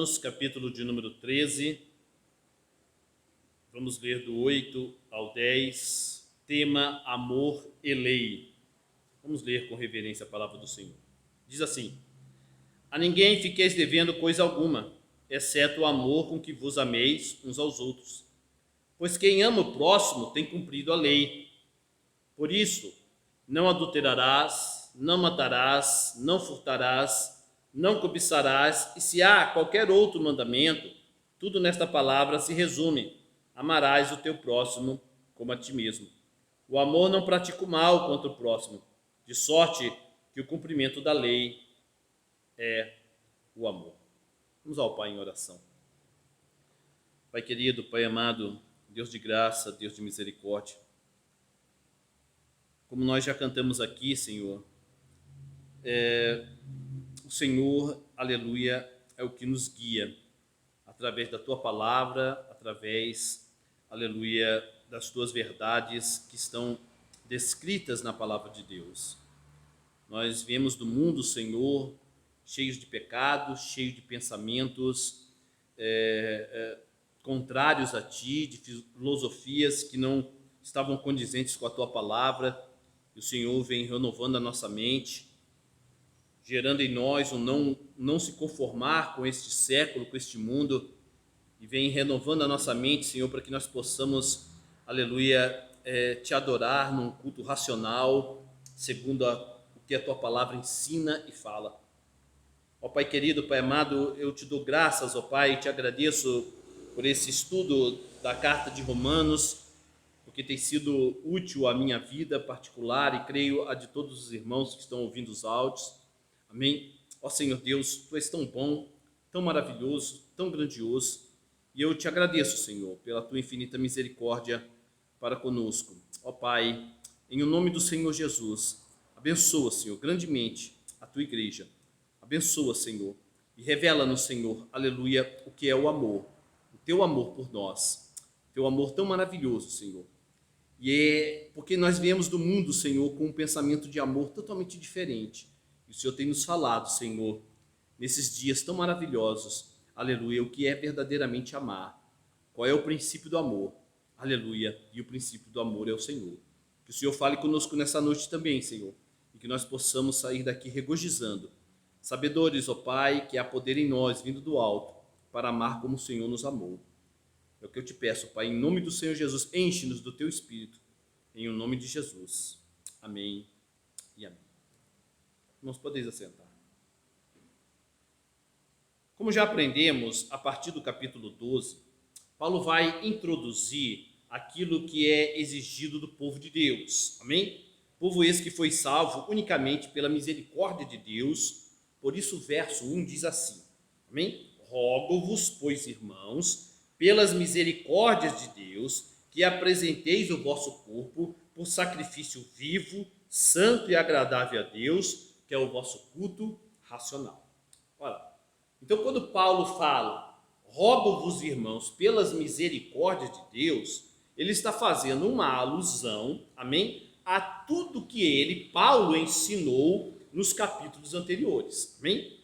Romanos, capítulo de número 13. Vamos ler do 8 ao 10, tema amor e lei. Vamos ler com reverência a palavra do Senhor. Diz assim: a ninguém fiqueis devendo coisa alguma, exceto o amor com que vos ameis uns aos outros. Pois quem ama o próximo tem cumprido a lei. Por isso, não adulterarás, não matarás, não furtarás, não cobiçarás, e se há qualquer outro mandamento, tudo nesta palavra se resume: amarás o teu próximo como a ti mesmo. O amor não pratica o mal contra o próximo, de sorte que o cumprimento da lei é o amor. Vamos ao Pai em oração. Pai querido, Pai amado, Deus de graça, Deus de misericórdia, como nós já cantamos aqui, Senhor, o Senhor, aleluia, é o que nos guia através da Tua palavra, através, aleluia, das Tuas verdades que estão descritas na palavra de Deus. Nós viemos do mundo, Senhor, cheios de pecados, cheios de pensamentos contrários a Ti, de filosofias que não estavam condizentes com a Tua palavra. E o Senhor vem renovando a nossa mente, gerando em nós um não se conformar com este século, com este mundo, e vem renovando a nossa mente, Senhor, para que nós possamos, aleluia, Te adorar num culto racional, segundo o que a Tua palavra ensina e fala. Ó Pai querido, Pai amado, eu Te dou graças, ó Pai, e Te agradeço por esse estudo da carta de Romanos, porque tem sido útil à minha vida particular e creio a de todos os irmãos que estão ouvindo os áudios. Amém? Ó Senhor Deus, Tu és tão bom, tão maravilhoso, tão grandioso, e eu Te agradeço, Senhor, pela Tua infinita misericórdia para conosco. Ó Pai, em o nome do Senhor Jesus, abençoa, Senhor, grandemente a Tua igreja. Abençoa, Senhor, e revela-nos, Senhor, aleluia, o que é o amor, o Teu amor por nós, Teu amor tão maravilhoso, Senhor. E é porque nós viemos do mundo, Senhor, com um pensamento de amor totalmente diferente. E o Senhor tem nos falado, Senhor, nesses dias tão maravilhosos, aleluia, o que é verdadeiramente amar. Qual é o princípio do amor? Aleluia, e o princípio do amor é o Senhor. Que o Senhor fale conosco nessa noite também, Senhor, e que nós possamos sair daqui regozijando, sabedores, ó Pai, que há poder em nós, vindo do alto, para amar como o Senhor nos amou. É o que eu Te peço, Pai, em nome do Senhor Jesus, enche-nos do Teu Espírito, em o nome de Jesus. Amém e amém. Irmãos, podeis assentar. Como já aprendemos, a partir do capítulo 12, Paulo vai introduzir aquilo que é exigido do povo de Deus. Amém? Povo esse que foi salvo unicamente pela misericórdia de Deus. Por isso o verso 1 diz assim, amém? Rogo-vos, pois, irmãos, pelas misericórdias de Deus, que apresenteis o vosso corpo por sacrifício vivo, santo e agradável a Deus, que é o vosso culto racional. Ora, então quando Paulo fala, rogo-vos, irmãos, pelas misericórdias de Deus, ele está fazendo uma alusão, amém, a tudo que ele, Paulo, ensinou nos capítulos anteriores, amém?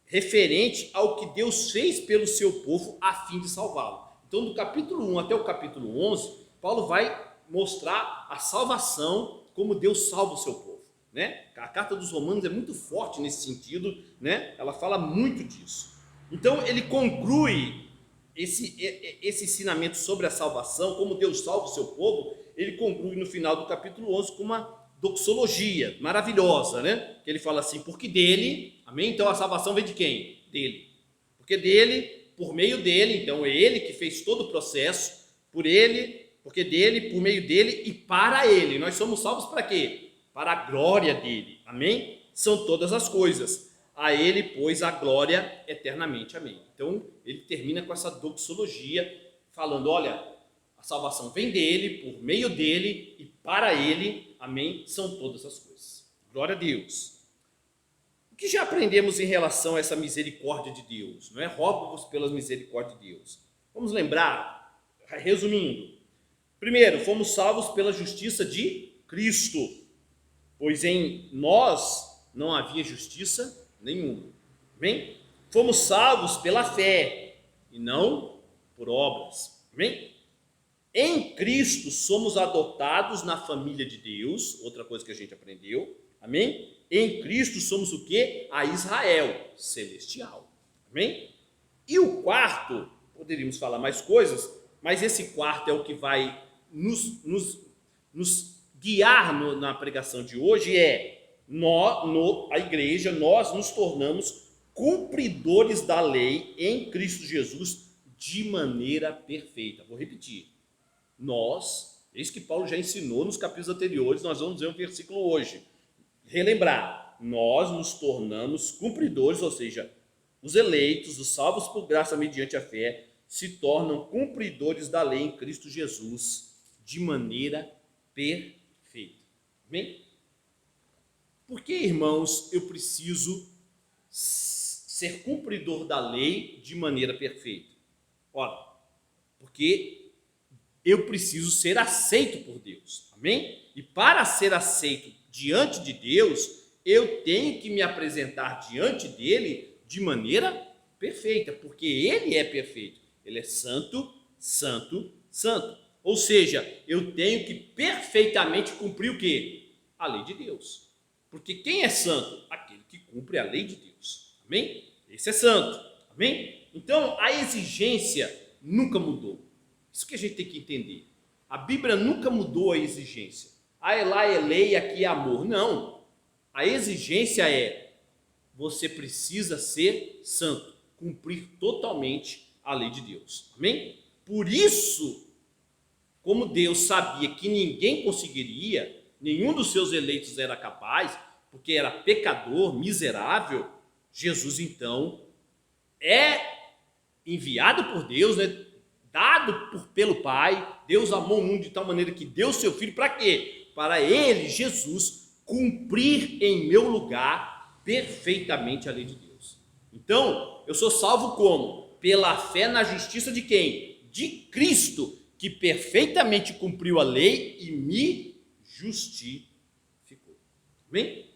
Referente ao que Deus fez pelo seu povo a fim de salvá-lo. Então, do capítulo 1 até o capítulo 11, Paulo vai mostrar a salvação, como Deus salva o seu povo, né? A carta dos Romanos é muito forte nesse sentido, né? Ela fala muito disso. Então, ele conclui esse ensinamento sobre a salvação, como Deus salva o seu povo, ele conclui no final do capítulo 11 com uma doxologia maravilhosa, né? Que ele fala assim, porque dele, amém? Então a salvação vem de quem? Dele. Porque dele, por meio dele, então é ele que fez todo o processo, por ele, porque dele, por meio dele e para ele. Nós somos salvos para quê? Para a glória dele, amém? São todas as coisas. A ele, pois, a glória eternamente, amém. Então ele termina com essa doxologia, falando, olha, a salvação vem dele, por meio dele e para ele, amém, são todas as coisas. Glória a Deus. O que já aprendemos em relação a essa misericórdia de Deus? Não é? Rogo-vos pelas misericórdias de Deus. Vamos lembrar, resumindo. Primeiro, fomos salvos pela justiça de Cristo, pois em nós não havia justiça nenhuma. Amém? fomos salvos pela fé e não por obras. Amém? Em Cristo somos adotados na família de Deus, outra coisa que a gente aprendeu. Amém? Em Cristo somos o quê? A Israel celestial. Amém? E o quarto, poderíamos falar mais coisas, mas esse quarto é o que vai nos guiar na pregação de hoje, a igreja, nós nos tornamos cumpridores da lei em Cristo Jesus de maneira perfeita. Vou repetir. Isso que Paulo já ensinou nos capítulos anteriores, nós vamos ver um versículo hoje. Relembrar, nós nos tornamos cumpridores, ou seja, os eleitos, os salvos por graça mediante a fé, se tornam cumpridores da lei em Cristo Jesus de maneira perfeita. Amém? Por que, irmãos, eu preciso ser cumpridor da lei de maneira perfeita? Ora, porque eu preciso ser aceito por Deus. Amém? E para ser aceito diante de Deus, eu tenho que me apresentar diante dele de maneira perfeita, porque ele é perfeito. Ele é santo, santo, santo. Ou seja, eu tenho que perfeitamente cumprir o quê? A lei de Deus. Porque quem é santo? Aquele que cumpre a lei de Deus. Amém? Esse é santo. Amém? Então, a exigência nunca mudou. Isso que a gente tem que entender. A Bíblia nunca mudou a exigência. Lá é lei, aqui é amor. Não. A exigência é: você precisa ser santo, cumprir totalmente a lei de Deus. Amém? Por isso, como Deus sabia que ninguém conseguiria, nenhum dos seus eleitos era capaz, porque era pecador, miserável, Jesus, é enviado por Deus, né? Dado pelo Pai. Deus amou o mundo de tal maneira que deu seu Filho, para quê? Para ele, Jesus, cumprir em meu lugar perfeitamente a lei de Deus. Então, eu sou salvo como? Pela fé na justiça de quem? De Cristo, que perfeitamente cumpriu a lei e me justificou. Amém?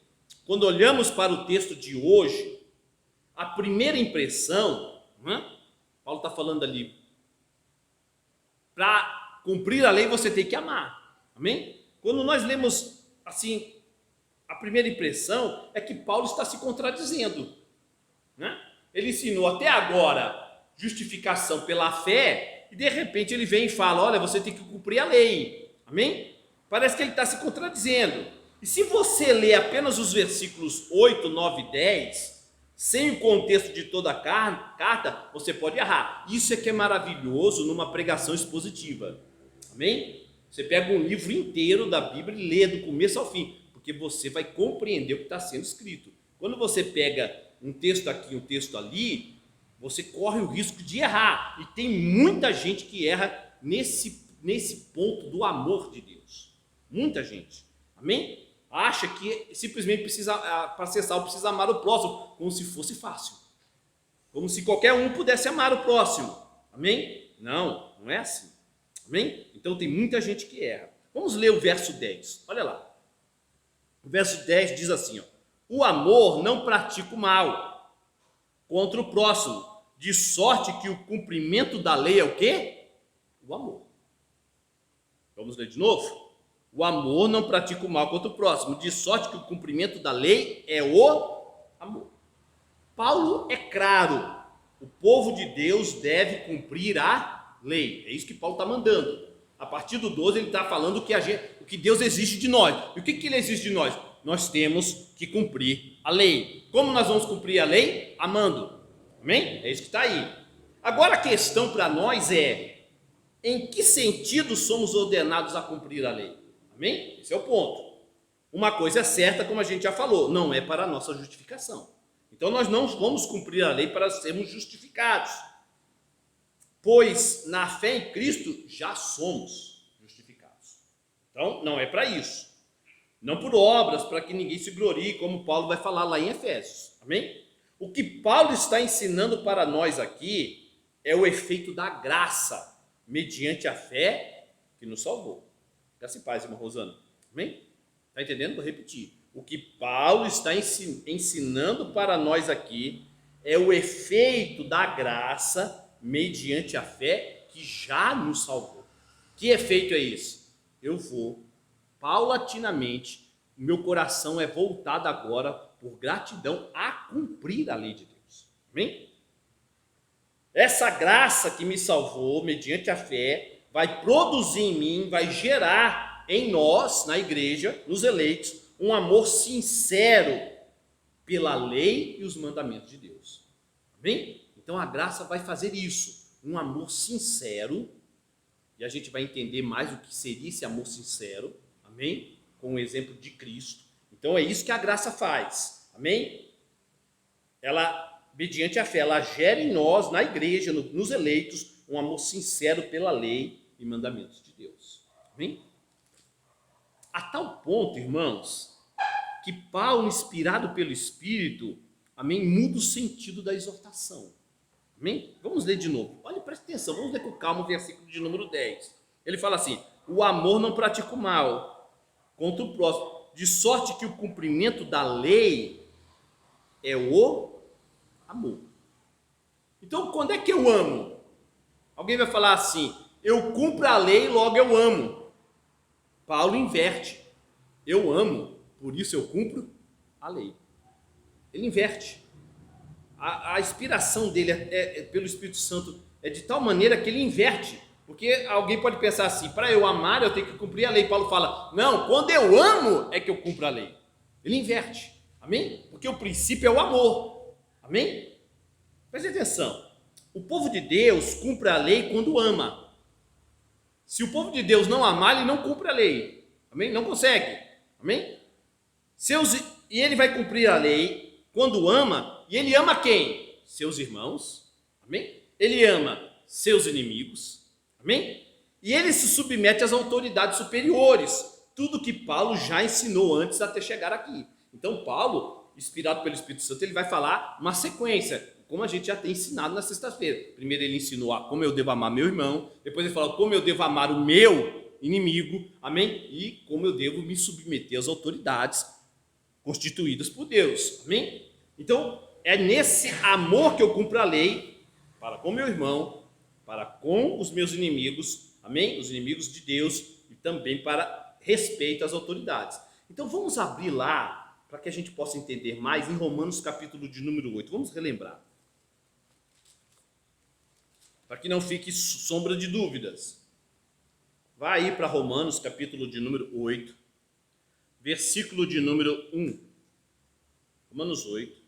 Quando olhamos para o texto de hoje, a primeira impressão, Paulo está falando ali, para cumprir a lei você tem que amar. Amém? Quando nós lemos assim, a primeira impressão é que Paulo está se contradizendo. Ele ensinou até agora justificação pela fé, e de repente ele vem e fala: olha, você tem que cumprir a lei. Amém? Parece que ele está se contradizendo. E se você ler apenas os versículos 8, 9 e 10, sem o contexto de toda a carta, você pode errar. Isso é que é maravilhoso numa pregação expositiva. Amém? Você pega um livro inteiro da Bíblia e lê do começo ao fim, porque você vai compreender o que está sendo escrito. Quando você pega um texto aqui, um texto ali, você corre o risco de errar. E tem muita gente que erra nesse ponto do amor de Deus. Muita gente. Amém? Acha que simplesmente para ser salvo precisa amar o próximo, como se fosse fácil. Como se qualquer um pudesse amar o próximo. Amém? Não, não é assim. Amém? Então tem muita gente que erra. Vamos ler o verso 10. Olha lá. O verso 10 diz assim: o amor não pratica o mal contra o próximo, de sorte que o cumprimento da lei é o quê? O amor. Vamos ler de novo? O amor não pratica o mal contra o próximo, de sorte que o cumprimento da lei é o amor. Paulo é claro, o povo de Deus deve cumprir a lei. É isso que Paulo está mandando. A partir do 12 ele está falando o que Deus exige de nós. E o que ele exige de nós? Nós temos que cumprir a lei. Como nós vamos cumprir a lei? Amando. Amém? É isso que está aí. Agora a questão para nós é: em que sentido somos ordenados a cumprir a lei? Amém? Esse é o ponto. Uma coisa é certa, como a gente já falou, não é para a nossa justificação. Então nós não vamos cumprir a lei para sermos justificados, pois na fé em Cristo já somos justificados. Então não é para isso. Não por obras, para que ninguém se glorie, como Paulo vai falar lá em Efésios. Amém? O que Paulo está ensinando para nós aqui é o efeito da graça, mediante a fé que nos salvou. Graça e paz, irmã Rosana. Amém? Está entendendo? Vou repetir. O que Paulo está ensinando para nós aqui é o efeito da graça mediante a fé que já nos salvou. Que efeito é esse? Eu vou, paulatinamente, meu coração é voltado agora por gratidão a cumprir a lei de Deus. Amém? Essa graça que me salvou mediante a fé vai produzir em mim, vai gerar em nós, na igreja, nos eleitos, um amor sincero pela lei e os mandamentos de Deus. Amém? Então a graça vai fazer isso, um amor sincero, e a gente vai entender mais o que seria esse amor sincero, amém? Com o exemplo de Cristo. Então é isso que a graça faz, amém? Ela, mediante a fé, ela gera em nós, na igreja, nos eleitos, um amor sincero pela lei e mandamentos de Deus, amém? A tal ponto, irmãos, que Paulo, inspirado pelo Espírito, amém, muda o sentido da exortação. Amém? Vamos ler de novo. Olha, presta atenção, vamos ler com calma o versículo de número 10. Ele fala assim: o amor não pratica o mal contra o próximo, de sorte que o cumprimento da lei é o amor. Então, quando é que eu amo? Alguém vai falar assim: eu cumpro a lei, logo eu amo. Paulo inverte. Eu amo, por isso eu cumpro a lei. Ele inverte. A inspiração dele pelo Espírito Santo é de tal maneira que ele inverte. Porque alguém pode pensar assim: para eu amar eu tenho que cumprir a lei. Paulo fala: não, quando eu amo é que eu cumpro a lei. Ele inverte, amém? Porque o princípio é o amor, amém? Preste atenção, o povo de Deus cumpre a lei quando ama. Se o povo de Deus não amar, ele não cumpre a lei, amém? Não consegue, amém? E ele vai cumprir a lei quando ama. E ele ama quem? Seus irmãos, amém? Ele ama seus inimigos, amém? E ele se submete às autoridades superiores, tudo que Paulo já ensinou antes até chegar aqui. Então Paulo, inspirado pelo Espírito Santo, ele vai falar uma sequência, como a gente já tem ensinado na sexta-feira. Primeiro ele ensinou a como eu devo amar meu irmão, depois ele falou como eu devo amar o meu inimigo, amém? E como eu devo me submeter às autoridades constituídas por Deus, amém? Então, é nesse amor que eu cumpro a lei para com meu irmão, para com os meus inimigos, amém? Os inimigos de Deus, e também para respeito às autoridades. Então vamos abrir lá, para que a gente possa entender mais, em Romanos capítulo de número 8. Vamos relembrar, para que não fique sombra de dúvidas. Vai aí para Romanos capítulo de número 8, versículo de número 1. Romanos 8.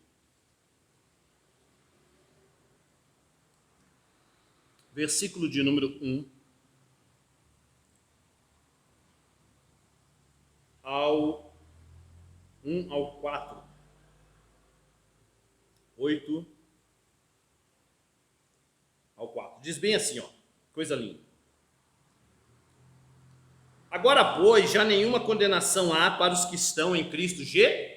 Versículo de número 1 ao 4. 8 ao 4. Diz bem assim, ó, coisa linda. Agora, pois, já nenhuma condenação há para os que estão em Cristo Jesus.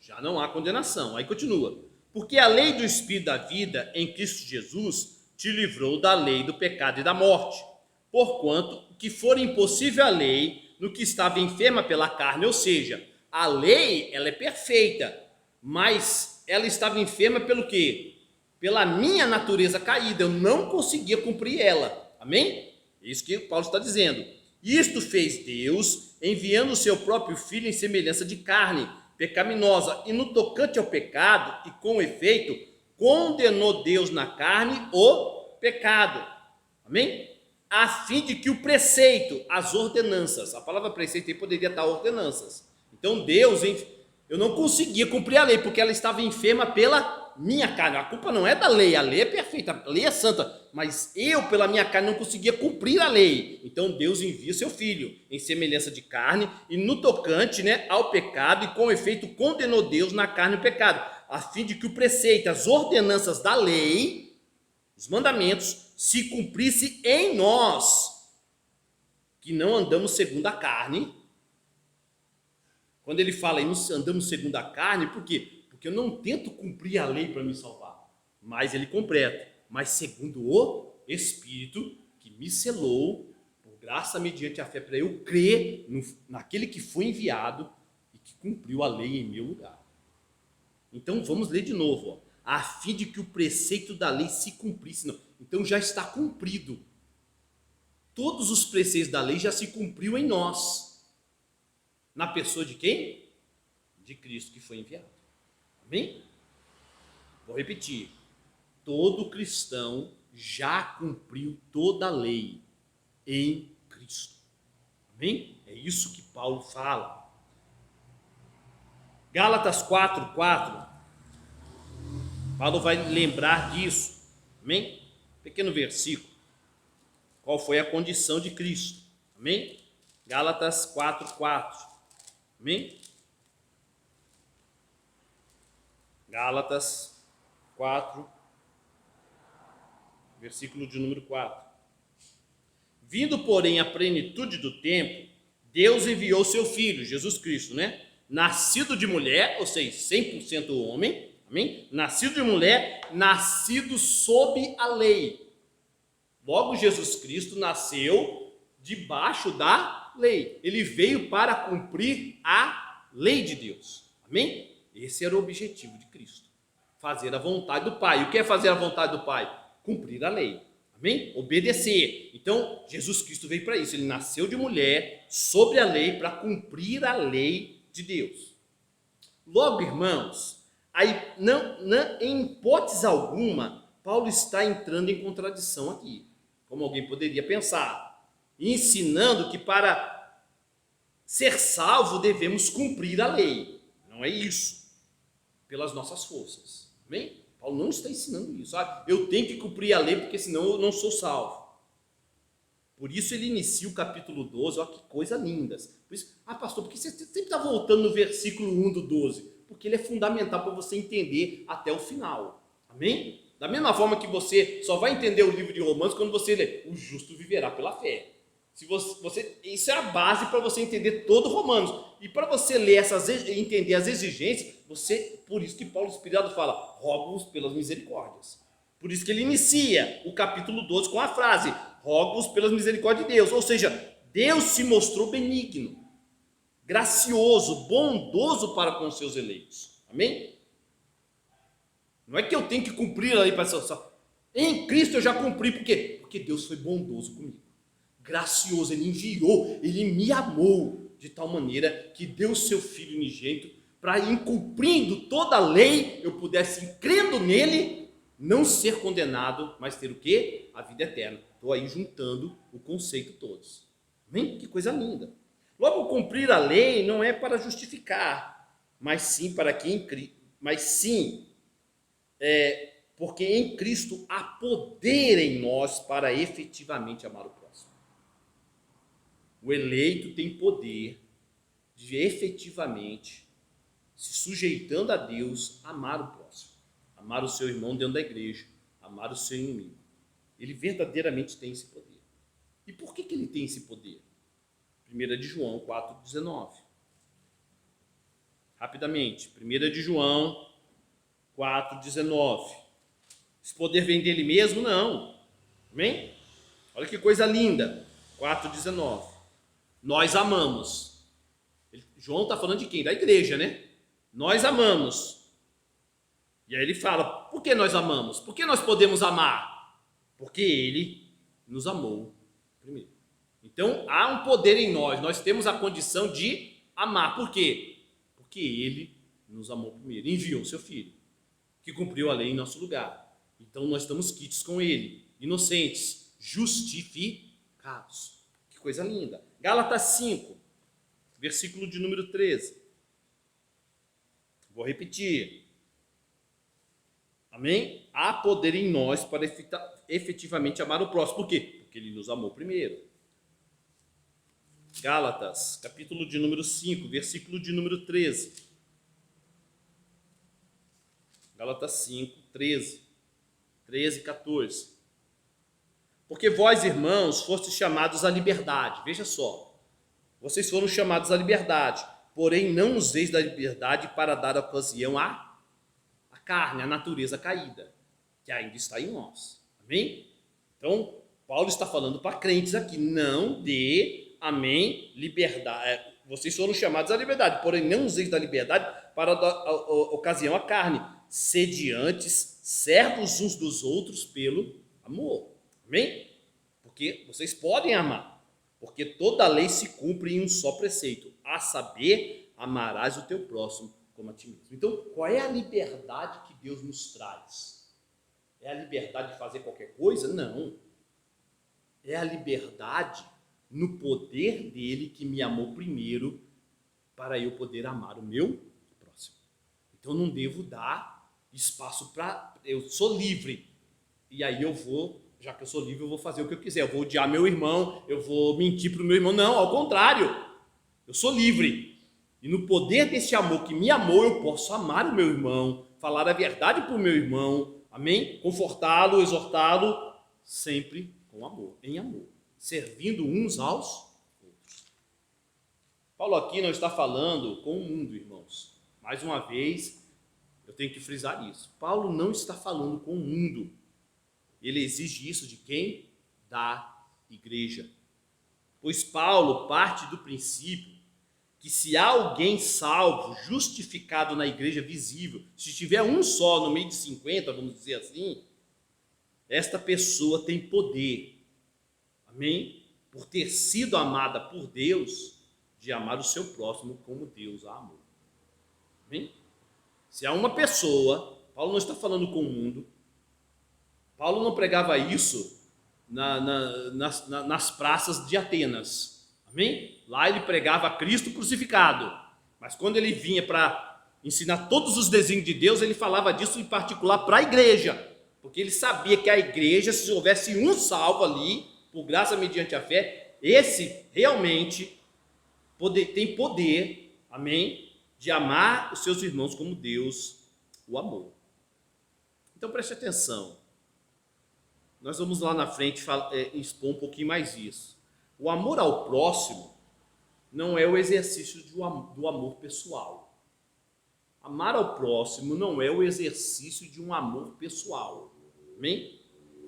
Já não há condenação. Aí continua. Porque a lei do Espírito da vida em Cristo Jesus te livrou da lei do pecado e da morte. Porquanto, o que for impossível à lei, no que estava enferma pela carne, ou seja, a lei, ela é perfeita, mas ela estava enferma pelo quê? Pela minha natureza caída, eu não conseguia cumprir ela, amém? Isso que Paulo está dizendo. Isto fez Deus, enviando o seu próprio Filho em semelhança de carne, pecaminosa, e no tocante ao pecado, e com efeito, condenou Deus na carne o pecado, amém? A fim de que o preceito, as ordenanças, a palavra preceito aí poderia estar ordenanças. Então Deus, eu não conseguia cumprir a lei, porque ela estava enferma pela minha carne. A culpa não é da lei, a lei é perfeita, a lei é santa, mas eu, pela minha carne, não conseguia cumprir a lei. Então Deus envia seu Filho, em semelhança de carne, e no tocante, ao pecado, e com efeito condenou Deus na carne o pecado, a fim de que o preceito, as ordenanças da lei, os mandamentos, se cumprisse em nós, que não andamos segundo a carne. Quando ele fala em andamos segundo a carne, por quê? Porque eu não tento cumprir a lei para me salvar, mas ele completa, mas segundo o Espírito que me selou, por graça mediante a fé, para eu crer naquele que foi enviado e que cumpriu a lei em meu lugar. Então vamos ler de novo. a fim de que o preceito da lei se cumprisse. Não. Então já está cumprido. Todos os preceitos da lei já se cumpriu em nós. Na pessoa de quem? De Cristo que foi enviado. Amém? Vou repetir. Todo cristão já cumpriu toda a lei em Cristo. Amém? É isso que Paulo fala. Gálatas 4:4. Paulo vai lembrar disso. Amém? Pequeno versículo. Qual foi a condição de Cristo? Amém? Gálatas 4:4. Amém? Gálatas 4, versículo de número 4. Vindo, porém, a plenitude do tempo, Deus enviou seu Filho, Jesus Cristo, né? Nascido de mulher, ou seja, 100% homem, amém? Nascido de mulher, nascido sob a lei. Logo, Jesus Cristo nasceu debaixo da lei. Ele veio para cumprir a lei de Deus, amém? Esse era o objetivo de Cristo, fazer a vontade do Pai. O que é fazer a vontade do Pai? Cumprir a lei, amém? Obedecer. Então, Jesus Cristo veio para isso. Ele nasceu de mulher, sobre a lei, para cumprir a lei de Deus. Logo, irmãos, aí, em hipótese alguma, Paulo está entrando em contradição aqui, como alguém poderia pensar, ensinando que para ser salvo devemos cumprir a lei. Não é isso. Pelas nossas forças. Amém? Paulo não está ensinando isso. Eu tenho que cumprir a lei porque senão eu não sou salvo. Por isso ele inicia o capítulo 12. Olha que coisa linda. Por isso, pastor, por que você sempre está voltando no versículo 1 do 12? Porque ele é fundamental para você entender até o final. Amém? Da mesma forma que você só vai entender o livro de Romanos quando você lê: o justo viverá pela fé. Se isso é a base para você entender todo Romanos. E para você ler entender as exigências, por isso que Paulo inspirado fala: rogo-vos pelas misericórdias. Por isso que ele inicia o capítulo 12 com a frase: rogo-vos pelas misericórdias de Deus. Ou seja, Deus se mostrou benigno, gracioso, bondoso para com os seus eleitos. Amém? Não é que eu tenho que cumprir a lei para ser salvo. Em Cristo eu já cumpri. Por quê? Porque Deus foi bondoso comigo, gracioso. Ele enviou, ele me amou de tal maneira que deu o seu Filho unigênito para, em cumprindo toda a lei, eu pudesse, crendo nele, não ser condenado, mas ter o quê? A vida eterna. Estou aí juntando o conceito todos. Amém? Que coisa linda. Logo, cumprir a lei não é para justificar, mas sim para quem porque em Cristo há poder em nós para efetivamente amar o próximo. O eleito tem poder de efetivamente, se sujeitando a Deus, amar o próximo, amar o seu irmão dentro da igreja, amar o seu inimigo. Ele verdadeiramente tem esse poder. E por que ele tem esse poder? 1 de João 4,19. Rapidamente, 1 de João 4,19. Esse poder vem dele mesmo? Não. Amém? Olha que coisa linda. 4,19. Nós amamos. João está falando de quem? Da igreja, né? Nós amamos. E aí ele fala: por que nós amamos? Por que nós podemos amar? Porque ele nos amou primeiro. Então há um poder em nós. Nós temos a condição de amar. Por quê? Porque ele nos amou primeiro. Enviou seu Filho, que cumpriu a lei em nosso lugar. Então nós estamos quites com ele, inocentes, justificados. Que coisa linda. Gálatas 5, versículo de número 13. Vou repetir. Amém? Há poder em nós para efetivamente amar o próximo. Por quê? Porque ele nos amou primeiro. Gálatas, capítulo de número 5, versículo de número 13. Gálatas 5, 13, 14. Porque vós, irmãos, fostes chamados à liberdade. Veja só. Vocês foram chamados à liberdade. Porém, não useis da liberdade para dar ocasião à carne, à natureza caída, que ainda está em nós. Amém? Então, Paulo está falando para crentes aqui. Não dê, amém, liberdade. Vocês foram chamados à liberdade. Porém, não useis da liberdade para dar ocasião à carne, sediantes, servos uns dos outros pelo amor. Amém? Porque vocês podem amar, porque toda a lei se cumpre em um só preceito, a saber, amarás o teu próximo como a ti mesmo. Então, qual é a liberdade que Deus nos traz? É a liberdade de fazer qualquer coisa? Não. É a liberdade no poder dele que me amou primeiro para eu poder amar o meu próximo. Então, não devo dar espaço para... Eu sou livre. E aí eu vou, já que eu sou livre, eu vou fazer o que eu quiser. Eu vou odiar meu irmão, eu vou mentir para o meu irmão. Não, ao contrário. Eu sou livre. E no poder desse amor que me amou, eu posso amar o meu irmão, falar a verdade para o meu irmão, amém? Confortá-lo, exortá-lo, sempre com amor, em amor, servindo uns aos outros. Paulo aqui não está falando com o mundo, irmãos. Mais uma vez, eu tenho que frisar isso. Paulo não está falando com o mundo. Ele exige isso de quem? Da igreja. Pois Paulo parte do princípio que se há alguém salvo, justificado na igreja visível, se tiver um só no meio de 50, vamos dizer assim, esta pessoa tem poder, amém? Por ter sido amada por Deus, de amar o seu próximo como Deus a amou. Amém? Se há uma pessoa, Paulo não está falando com o mundo, Paulo não pregava isso nas praças de Atenas, amém? Lá ele pregava Cristo crucificado, mas quando ele vinha para ensinar todos os desígnios de Deus, ele falava disso em particular para a igreja, porque ele sabia que a igreja, se houvesse um salvo ali, por graça mediante a fé, esse realmente tem poder, amém, de amar os seus irmãos como Deus o amou. Então preste atenção, nós vamos lá na frente expor um pouquinho mais isso. O amor ao próximo não é o exercício do amor pessoal. Amar ao próximo não é o exercício de um amor pessoal. Amém?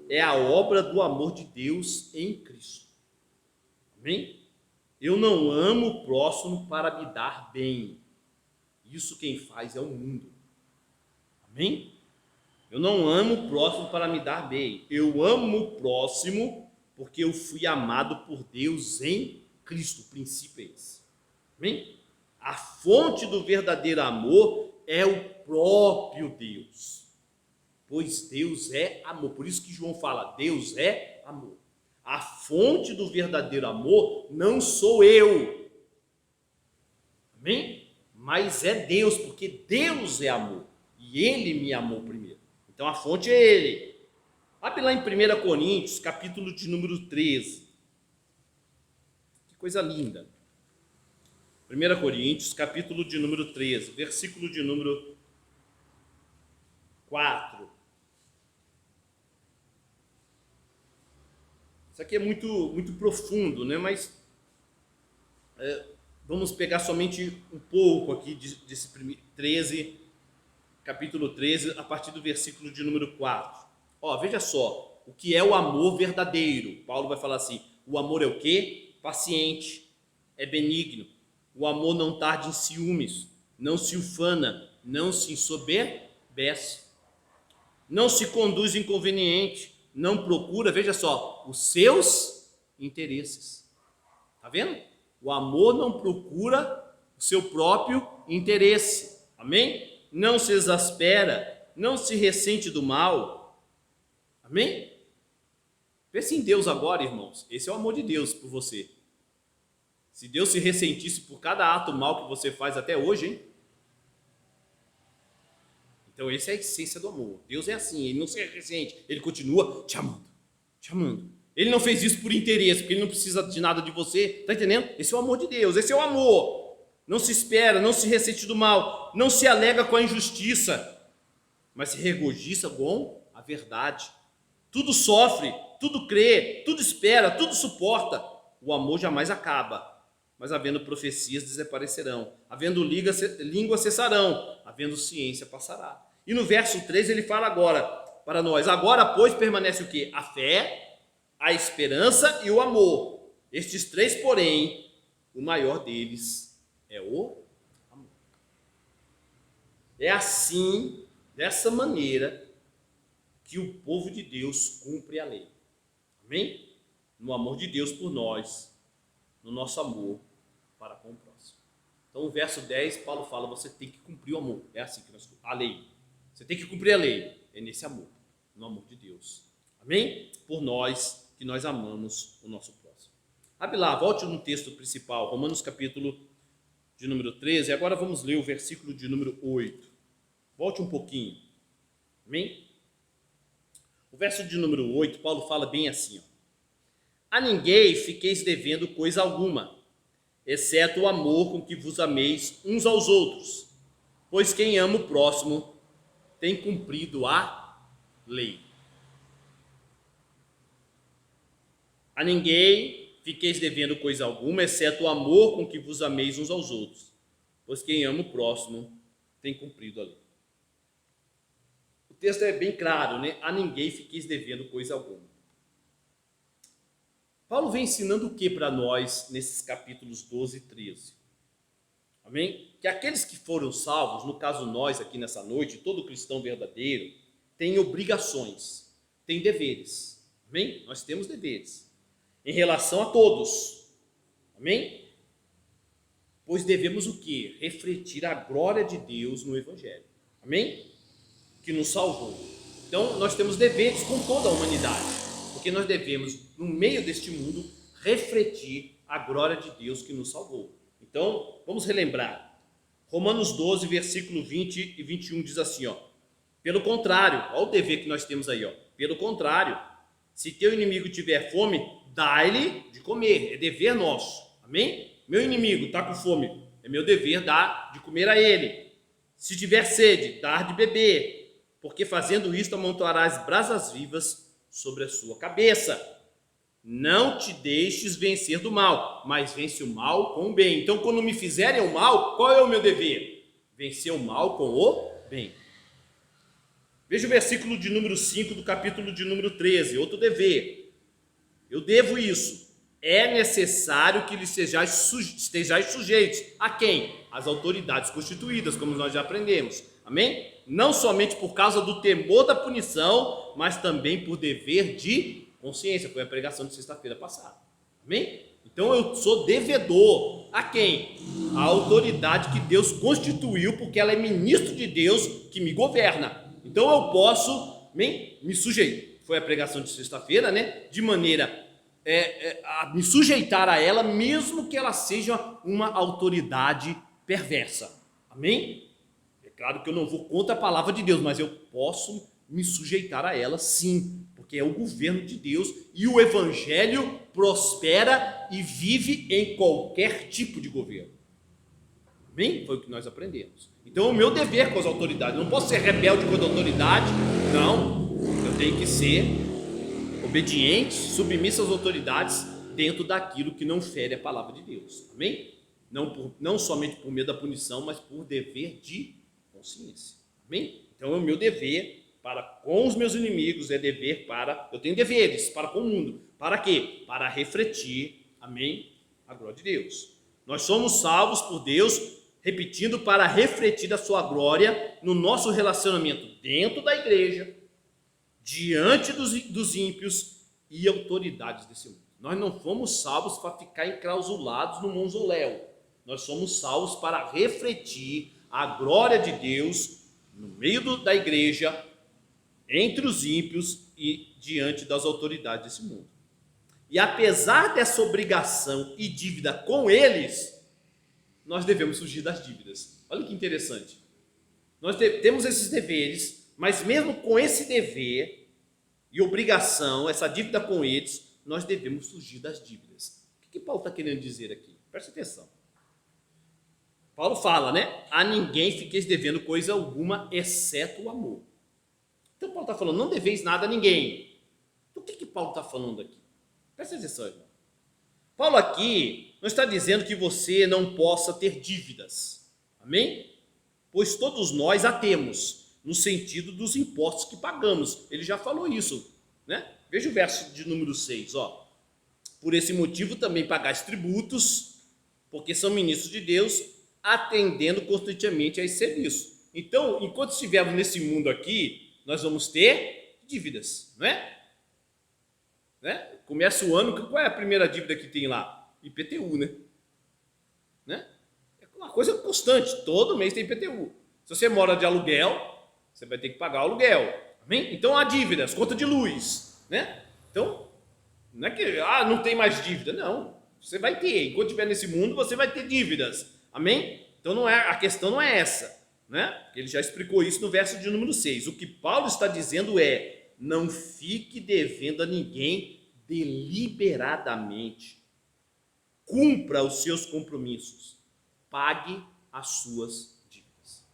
É a obra do amor de Deus em Cristo. Amém? Eu não amo o próximo para me dar bem. Isso quem faz é o mundo. Amém? Eu não amo o próximo para me dar bem. Eu amo o próximo porque eu fui amado por Deus em Cristo. O princípio é esse. Amém? A fonte do verdadeiro amor é o próprio Deus. Pois Deus é amor. Por isso que João fala, Deus é amor. A fonte do verdadeiro amor não sou eu. Amém? Mas é Deus, porque Deus é amor. E Ele me amou primeiro. Então a fonte é Ele. Abre lá em 1 Coríntios, capítulo de número 13. Que coisa linda. 1 Coríntios, capítulo de número 13, versículo de número 4. Isso aqui é muito profundo, né? Mas vamos pegar somente um pouco aqui desse 13, capítulo 13, a partir do versículo de número 4. Ó, veja só, o que é o amor verdadeiro? Paulo vai falar assim, o amor é o quê? Paciente, é benigno. O amor não tarda em ciúmes, não se ufana, não se ensoberbece, não se conduz inconveniente, não procura, veja só, os seus interesses. Tá vendo? O amor não procura o seu próprio interesse. Amém? Não se exaspera, não se ressente do mal. Amém? Pense em Deus agora, irmãos. Esse é o amor de Deus por você. Se Deus se ressentisse por cada ato mal que você faz até hoje, hein? Então, essa é a essência do amor. Deus é assim, Ele não se ressente, Ele continua te amando, te amando. Ele não fez isso por interesse, porque Ele não precisa de nada de você, tá entendendo? Esse é o amor de Deus, esse é o amor. Não se espera, não se ressente do mal, não se alega com a injustiça, mas se regozija com a verdade. Tudo sofre, tudo crê, tudo espera, tudo suporta. O amor jamais acaba. Mas havendo profecias desaparecerão, havendo língua cessarão, havendo ciência passará. E no verso 3 ele fala agora para nós, agora pois permanece o quê? A fé, a esperança e o amor. Estes três, porém, o maior deles é o amor. É assim, dessa maneira que o povo de Deus cumpre a lei. Amém? No amor de Deus por nós, no nosso amor para com o próximo. Então, o verso 10, Paulo fala, você tem que cumprir o amor. É assim que a lei. Você tem que cumprir a lei. É nesse amor, no amor de Deus. Amém? Por nós, que nós amamos o nosso próximo. Abre lá, volte no texto principal, Romanos capítulo de número 13. Agora vamos ler o versículo de número 8. Volte um pouquinho. Amém? O verso de número 8, Paulo fala bem assim, ó. A ninguém fiqueis devendo coisa alguma, exceto o amor com que vos ameis uns aos outros, pois quem ama o próximo tem cumprido a lei. A ninguém fiqueis devendo coisa alguma, exceto o amor com que vos ameis uns aos outros, pois quem ama o próximo tem cumprido a lei. O texto é bem claro, né? A ninguém fiqueis devendo coisa alguma. Paulo vem ensinando o que para nós nesses capítulos 12 e 13? Amém? Que aqueles que foram salvos, no caso nós aqui nessa noite, todo cristão verdadeiro, tem obrigações, tem deveres. Amém? Nós temos deveres em relação a todos. Amém? Pois devemos o quê? Refletir a glória de Deus no Evangelho. Amém? Que nos salvou. Então, nós temos deveres com toda a humanidade. Porque nós devemos, no meio deste mundo, refletir a glória de Deus que nos salvou. Então, vamos relembrar. Romanos 12, versículo 20 e 21 diz assim, ó. Pelo contrário, olha o dever que nós temos aí, ó. Pelo contrário, se teu inimigo tiver fome, dá-lhe de comer. É dever nosso. Amém? Meu inimigo está com fome. É meu dever dar de comer a ele. Se tiver sede, dar de beber. Porque fazendo isto, amontoarás brasas vivas sobre a sua cabeça. Não te deixes vencer do mal, mas vence o mal com o bem. Então, quando me fizerem o mal, qual é o meu dever? Vencer o mal com o bem. Veja o versículo de número 5 do capítulo de número 13, outro dever. Eu devo isso. É necessário que lhe estejais sujeitos. A quem? Às autoridades constituídas, como nós já aprendemos. Amém? Não somente por causa do temor da punição, mas também por dever de consciência. Foi a pregação de sexta-feira passada. Amém? Então eu sou devedor. A quem? A autoridade que Deus constituiu, porque ela é ministro de Deus que me governa. Então eu posso me sujeitar. Foi a pregação de sexta-feira, né? De maneira a me sujeitar a ela, mesmo que ela seja uma autoridade perversa. Amém? Claro que eu não vou contra a palavra de Deus, mas eu posso me sujeitar a ela sim, porque é o governo de Deus e o Evangelho prospera e vive em qualquer tipo de governo. Amém? Foi o que nós aprendemos. Então é o meu dever com as autoridades. Eu não posso ser rebelde com a autoridade, não. Eu tenho que ser obediente, submisso às autoridades dentro daquilo que não fere a palavra de Deus. Amém? Não somente por medo da punição, mas por dever de consciência. Amém? Então é o meu dever para com os meus inimigos, eu tenho deveres para com o mundo. Para quê? Para refletir, amém, a glória de Deus. Nós somos salvos por Deus, repetindo, para refletir a sua glória no nosso relacionamento dentro da igreja, diante dos ímpios e autoridades desse mundo. Nós não fomos salvos para ficar enclausulados no mausoléu. Nós somos salvos para refletir a glória de Deus no meio da igreja, entre os ímpios e diante das autoridades desse mundo. E apesar dessa obrigação e dívida com eles, nós devemos fugir das dívidas. Olha que interessante. Nós temos esses deveres, mas mesmo com esse dever e obrigação, essa dívida com eles, nós devemos fugir das dívidas. O que Paulo está querendo dizer aqui? Presta atenção. Paulo fala, né? A ninguém fiqueis devendo coisa alguma, exceto o amor. Então Paulo está falando, não deveis nada a ninguém. Do que Paulo está falando aqui? Presta atenção, irmão. Paulo aqui não está dizendo que você não possa ter dívidas. Amém? Pois todos nós a temos, no sentido dos impostos que pagamos. Ele já falou isso, né? Veja o verso de número 6, ó. Por esse motivo também pagais tributos, porque são ministros de Deus, atendendo constantemente a esse serviço. Então, enquanto estivermos nesse mundo aqui, nós vamos ter dívidas, não é? Né? Começa o ano, qual é a primeira dívida que tem lá? IPTU, né? É uma coisa constante, todo mês tem IPTU. Se você mora de aluguel, você vai ter que pagar o aluguel. Amém? Então há dívidas, conta de luz, né? Então, não é que não tem mais dívida, não. Você vai ter, enquanto estiver nesse mundo, você vai ter dívidas. Amém? Então a questão não é essa, né? Ele já explicou isso no verso de número 6. O que Paulo está dizendo é: não fique devendo a ninguém deliberadamente. Cumpra os seus compromissos. Pague as suas dívidas.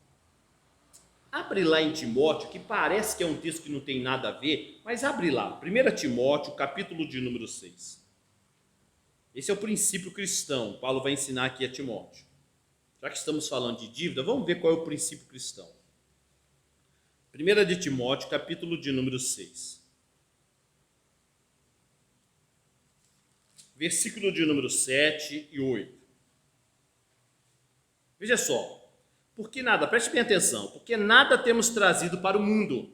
Abre lá em Timóteo, que parece que é um texto que não tem nada a ver, mas abre lá, 1 Timóteo, capítulo de número 6. Esse é o princípio cristão, Paulo vai ensinar aqui a Timóteo. Já que estamos falando de dívida, vamos ver qual é o princípio cristão. 1 de Timóteo, capítulo de número 6. Versículo de número 7 e 8. Veja só, porque nada, preste bem atenção, porque nada temos trazido para o mundo,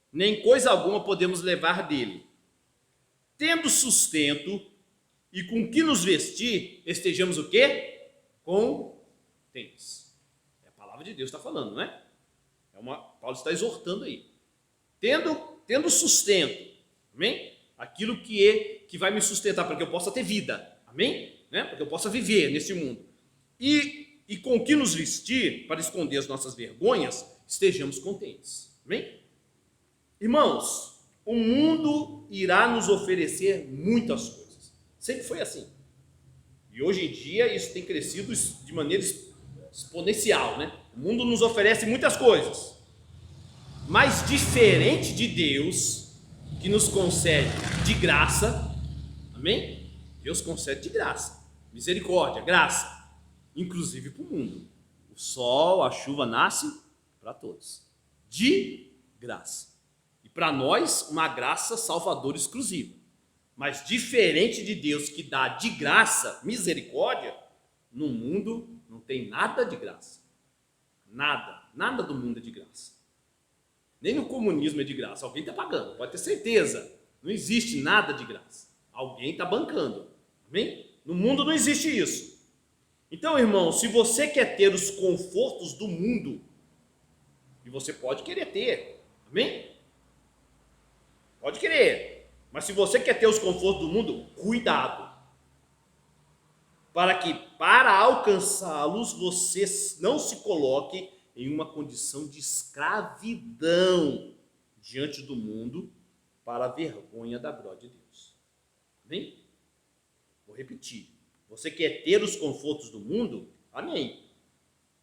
nem coisa alguma podemos levar dele. Tendo sustento e com que nos vestir, estejamos o quê? Contentes. É a palavra de Deus está falando, não é? Paulo está exortando aí. Tendo sustento, amém? Aquilo que vai me sustentar para que eu possa ter vida, amém? Né? Para que eu possa viver neste mundo. E com que nos vestir, para esconder as nossas vergonhas, estejamos contentes, amém? Irmãos, o mundo irá nos oferecer muitas coisas. Sempre foi assim. E hoje em dia isso tem crescido de maneira exponencial, né? O mundo nos oferece muitas coisas. Mas diferente de Deus, que nos concede de graça, amém? Deus concede de graça, misericórdia, graça, inclusive para o mundo. O sol, a chuva nasce para todos, de graça. E para nós, uma graça salvadora exclusiva. Mas diferente de Deus que dá de graça, misericórdia, no mundo não tem nada de graça. Nada do mundo é de graça. Nem no comunismo é de graça, alguém está pagando, pode ter certeza. Não existe nada de graça. Alguém está bancando. Amém? No mundo não existe isso. Então, irmão, se você quer ter os confortos do mundo, e você pode querer ter, amém? Pode querer. Mas se você quer ter os confortos do mundo, cuidado. Para que, para alcançá-los, você não se coloque em uma condição de escravidão diante do mundo, para a vergonha da glória de Deus. Amém? Vou repetir. Você quer ter os confortos do mundo? Amém.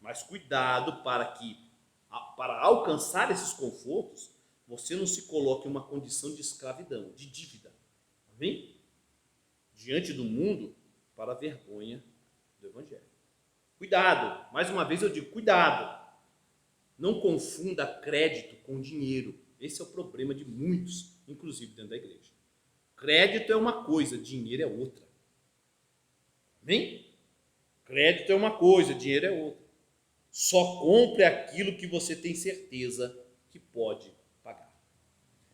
Mas cuidado para alcançar esses confortos, você não se coloque em uma condição de escravidão, de dívida. Amém? Diante do mundo, para a vergonha do Evangelho. Cuidado. Mais uma vez eu digo, cuidado. Não confunda crédito com dinheiro. Esse é o problema de muitos, inclusive dentro da igreja. Crédito é uma coisa, dinheiro é outra. Amém? Crédito é uma coisa, dinheiro é outra. Só compre aquilo que você tem certeza que pode pagar.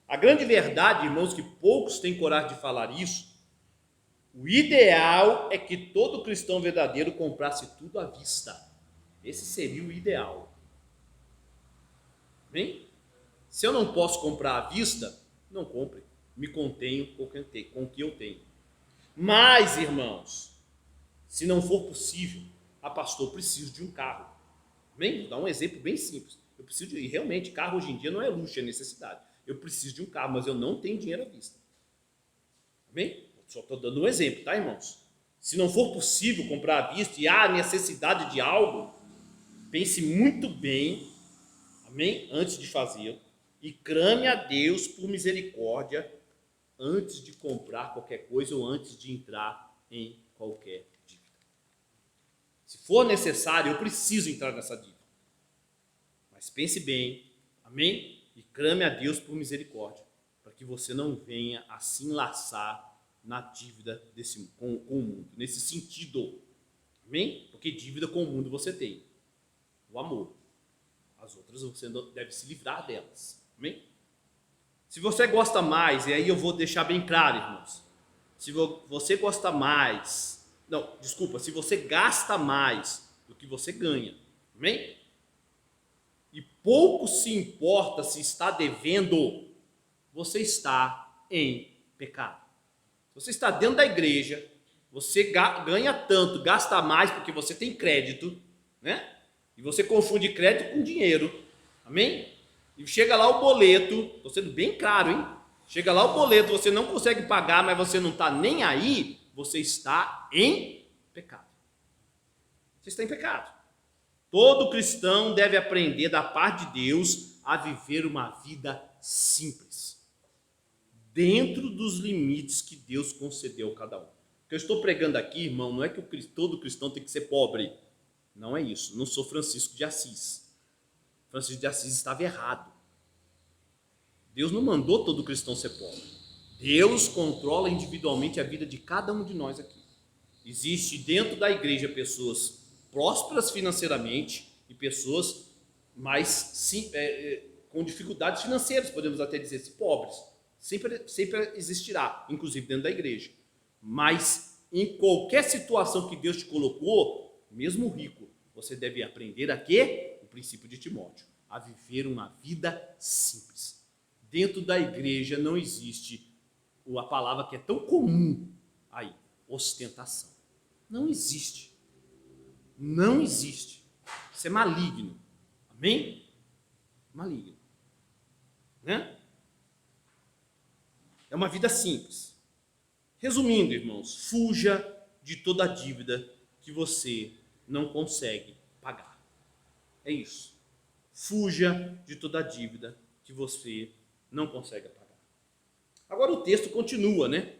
A grande verdade, irmãos, que poucos têm coragem de falar isso, o ideal é que todo cristão verdadeiro comprasse tudo à vista. Esse seria o ideal. Amém? Se eu não posso comprar à vista, não compre. Me contenho com o que eu tenho. Mas, irmãos, se não for possível, pastor, eu preciso de um carro. Amém? Vou dar um exemplo bem simples. E realmente, carro hoje em dia não é luxo, é necessidade. Eu preciso de um carro, mas eu não tenho dinheiro à vista. Amém? Só estou dando um exemplo, tá, irmãos? Se não for possível comprar à vista e há necessidade de algo, pense muito bem, amém? Antes de fazê-lo, e clame a Deus por misericórdia antes de comprar qualquer coisa ou antes de entrar em qualquer dívida. Se for necessário, eu preciso entrar nessa dívida. Mas pense bem, amém? E clame a Deus por misericórdia, para que você não venha a se enlaçar na dívida com o mundo, nesse sentido, amém? Porque dívida com o mundo você tem, o amor. As outras você deve se livrar delas. Amém? Se você gosta mais, e aí eu vou deixar bem claro, irmãos. Se você gosta mais, não, desculpa, se você gasta mais do que você ganha, amém? E pouco se importa se está devendo, você está em pecado. Se você está dentro da igreja, você ganha tanto, gasta mais porque você tem crédito, né? E você confunde crédito com dinheiro, amém? E chega lá o boleto, estou sendo bem claro, hein? Chega lá o boleto, você não consegue pagar, mas você não está nem aí, você está em pecado. Você está em pecado. Todo cristão deve aprender da parte de Deus a viver uma vida simples, dentro dos limites que Deus concedeu a cada um. O que eu estou pregando aqui, irmão, não é que todo cristão tem que ser pobre. Não é isso. Não sou Francisco de Assis. Francisco de Assis estava errado. Deus não mandou todo cristão ser pobre. Deus controla individualmente a vida de cada um de nós aqui. Existe dentro da igreja pessoas prósperas financeiramente e pessoas mais com dificuldades financeiras, podemos até dizer assim, pobres. Sempre existirá, inclusive dentro da igreja. Mas em qualquer situação que Deus te colocou, mesmo rico, você deve aprender a quê? O princípio de Timóteo, a viver uma vida simples. Dentro da igreja não existe a palavra que é tão comum aí, ostentação. Não existe. Não existe. Isso é maligno. Amém? Maligno. Né? É uma vida simples. Resumindo, irmãos, fuja de toda dívida que você não consegue pagar. É isso. Fuja de toda dívida que você não consegue pagar. Agora o texto continua, né?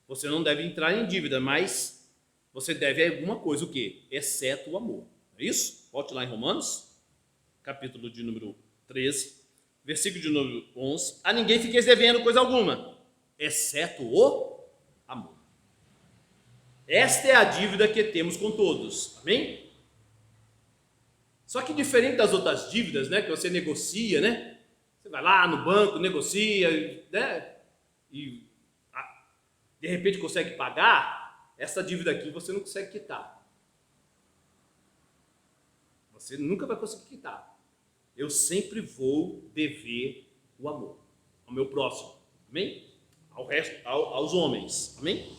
Você não deve entrar em dívida, mas você deve alguma coisa, o quê? Exceto o amor. É isso? Volte lá em Romanos, capítulo de número 13, versículo de número 11. A ninguém fiqueis devendo coisa alguma, exceto o amor. Esta é a dívida que temos com todos. Amém? Só que diferente das outras dívidas, né, que você negocia, né? Você vai lá no banco, negocia, né? E de repente consegue pagar, essa dívida aqui você não consegue quitar. Você nunca vai conseguir quitar. Eu sempre vou dever o amor ao meu próximo. Amém? Aos homens. Amém?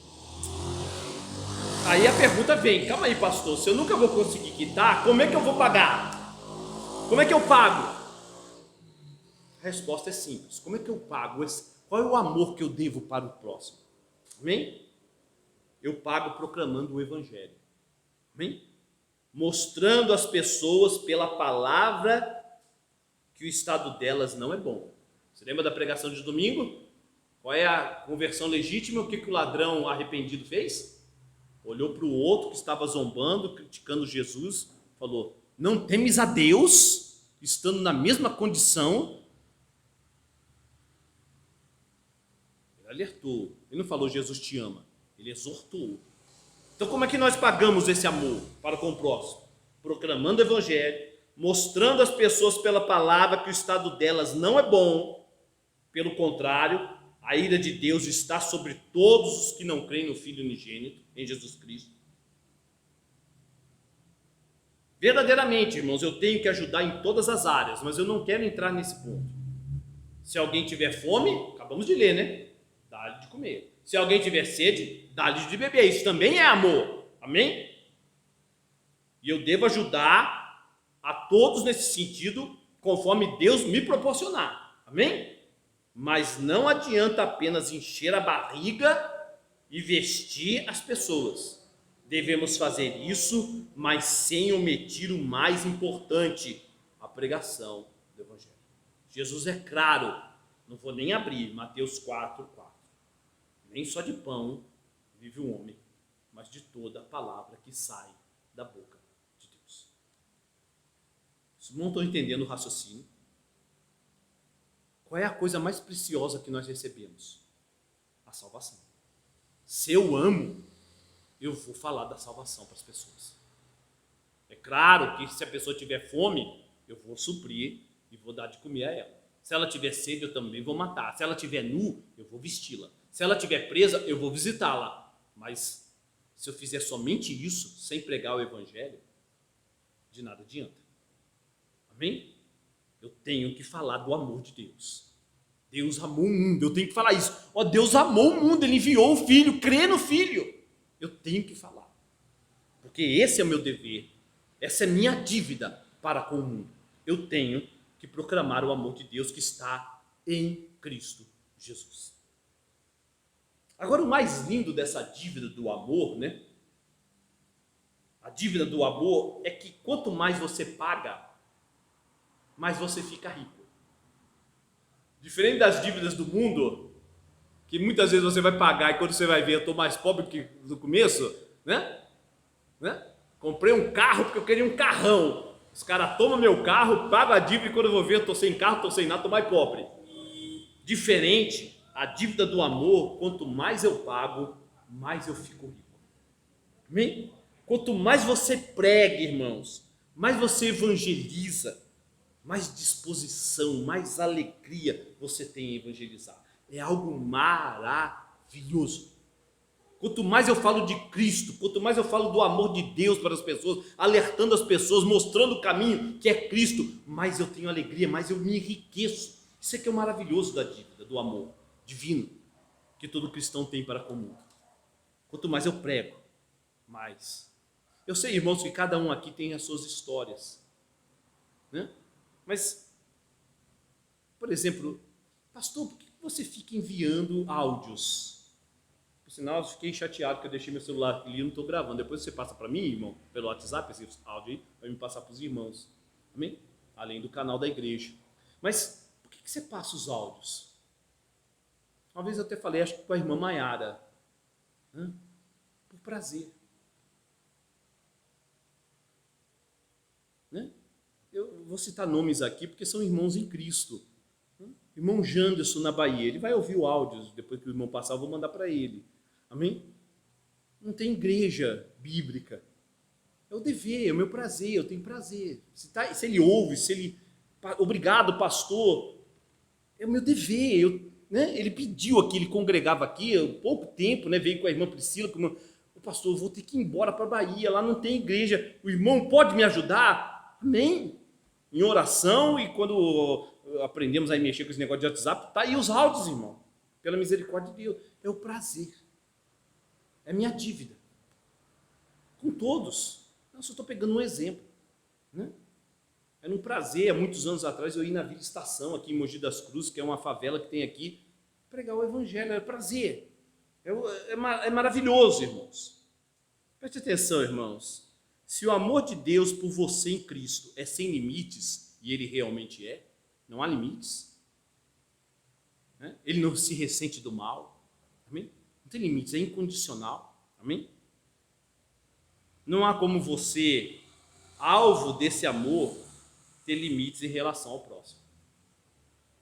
Aí a pergunta vem, calma aí, pastor, se eu nunca vou conseguir quitar, como é que eu vou pagar? Como é que eu pago? A resposta é simples. Como é que eu pago? Qual é o amor que eu devo para o próximo? Amém? Eu pago proclamando o evangelho. Amém? Mostrando às pessoas pela palavra que o estado delas não é bom. Você lembra da pregação de domingo? Qual é a conversão legítima? O que o ladrão arrependido fez? Olhou para o outro que estava zombando, criticando Jesus, falou: não temes a Deus, estando na mesma condição? Ele alertou, ele não falou Jesus te ama, ele exortou. Então como é que nós pagamos esse amor para com o próximo? Proclamando o evangelho, mostrando às pessoas pela palavra que o estado delas não é bom, pelo contrário, a ira de Deus está sobre todos os que não creem no Filho unigênito, em Jesus Cristo. Verdadeiramente, irmãos, eu tenho que ajudar em todas as áreas, mas eu não quero entrar nesse ponto. Se alguém tiver fome, acabamos de ler, né? Dá-lhe de comer. Se alguém tiver sede, dá-lhe de beber. Isso também é amor. Amém? E eu devo ajudar a todos nesse sentido, conforme Deus me proporcionar. Amém? Mas não adianta apenas encher a barriga e vestir as pessoas. Devemos fazer isso, mas sem omitir o mais importante, a pregação do evangelho. Jesus é claro, não vou nem abrir, Mateus 4:4. Nem só de pão vive o homem, mas de toda a palavra que sai da boca de Deus. Vocês não estão entendendo o raciocínio? Qual é a coisa mais preciosa que nós recebemos? A salvação. Se eu amo, eu vou falar da salvação para as pessoas. É claro que se a pessoa tiver fome, eu vou suprir e vou dar de comer a ela. Se ela tiver sede, eu também vou matar. Se ela tiver nu, eu vou vesti-la. Se ela tiver presa, eu vou visitá-la. Mas se eu fizer somente isso, sem pregar o evangelho, de nada adianta. Amém? Eu tenho que falar do amor de Deus. Deus amou o mundo, eu tenho que falar isso. Deus amou o mundo, Ele enviou o Filho, crê no Filho. Eu tenho que falar. Porque esse é o meu dever. Essa é minha dívida para com o mundo. Eu tenho que proclamar o amor de Deus que está em Cristo Jesus. Agora, o mais lindo dessa dívida do amor, né? A dívida do amor é que quanto mais você paga, mais você fica rico. Diferente das dívidas do mundo, que muitas vezes você vai pagar e quando você vai ver, eu estou mais pobre do que no começo, né? Comprei um carro porque eu queria um carrão. Os caras tomam meu carro, pagam a dívida e quando eu vou ver, eu estou sem carro, estou sem nada, estou mais pobre. Diferente, a dívida do amor, quanto mais eu pago, mais eu fico rico. Amém? Quanto mais você prega, irmãos, mais você evangeliza, mais disposição, mais alegria você tem em evangelizar. É algo maravilhoso. Quanto mais eu falo de Cristo, quanto mais eu falo do amor de Deus para as pessoas, alertando as pessoas, mostrando o caminho que é Cristo, mais eu tenho alegria, mais eu me enriqueço. Isso é que é o maravilhoso da dívida, do amor divino, que todo cristão tem para com o mundo. Quanto mais eu prego, mais. Eu sei, irmãos, que cada um aqui tem as suas histórias, né? Mas, por exemplo, pastor, por que você fica enviando áudios? Por sinal, eu fiquei chateado que eu deixei meu celular ali e não estou gravando. Depois você passa para mim, irmão, pelo WhatsApp, esse áudio aí, vai me passar para os irmãos. Amém? Além do canal da igreja. Mas, por que você passa os áudios? Uma vez eu até falei, acho que com a irmã Maiara. Por prazer. Né? Eu vou citar nomes aqui porque são irmãos em Cristo. Irmão Janderson na Bahia, ele vai ouvir o áudio, depois que o irmão passar eu vou mandar para ele. Amém? Não tem igreja bíblica. É o dever, é o meu prazer, eu tenho prazer. Se ele ouve, obrigado pastor, é o meu dever. Ele pediu aqui, ele congregava aqui há pouco tempo, né, veio com a irmã Priscila, o pastor, eu vou ter que ir embora para a Bahia, lá não tem igreja, o irmão pode me ajudar? Amém? Em oração, e quando aprendemos a mexer com esse negócio de WhatsApp, tá aí os áudios, irmão, pela misericórdia de Deus, é o prazer, é minha dívida, com todos. Eu só estou pegando um exemplo, né? Era um prazer, há muitos anos atrás, eu ir na Vila Estação, aqui em Mogi das Cruzes, que é uma favela que tem aqui, pregar o evangelho, é prazer, é maravilhoso, irmãos. Preste atenção, irmãos, se o amor de Deus por você em Cristo é sem limites, e ele realmente é, não há limites, né? Ele não se ressente do mal, amém? Não tem limites, é incondicional, amém? Não há como você, alvo desse amor, ter limites em relação ao próximo.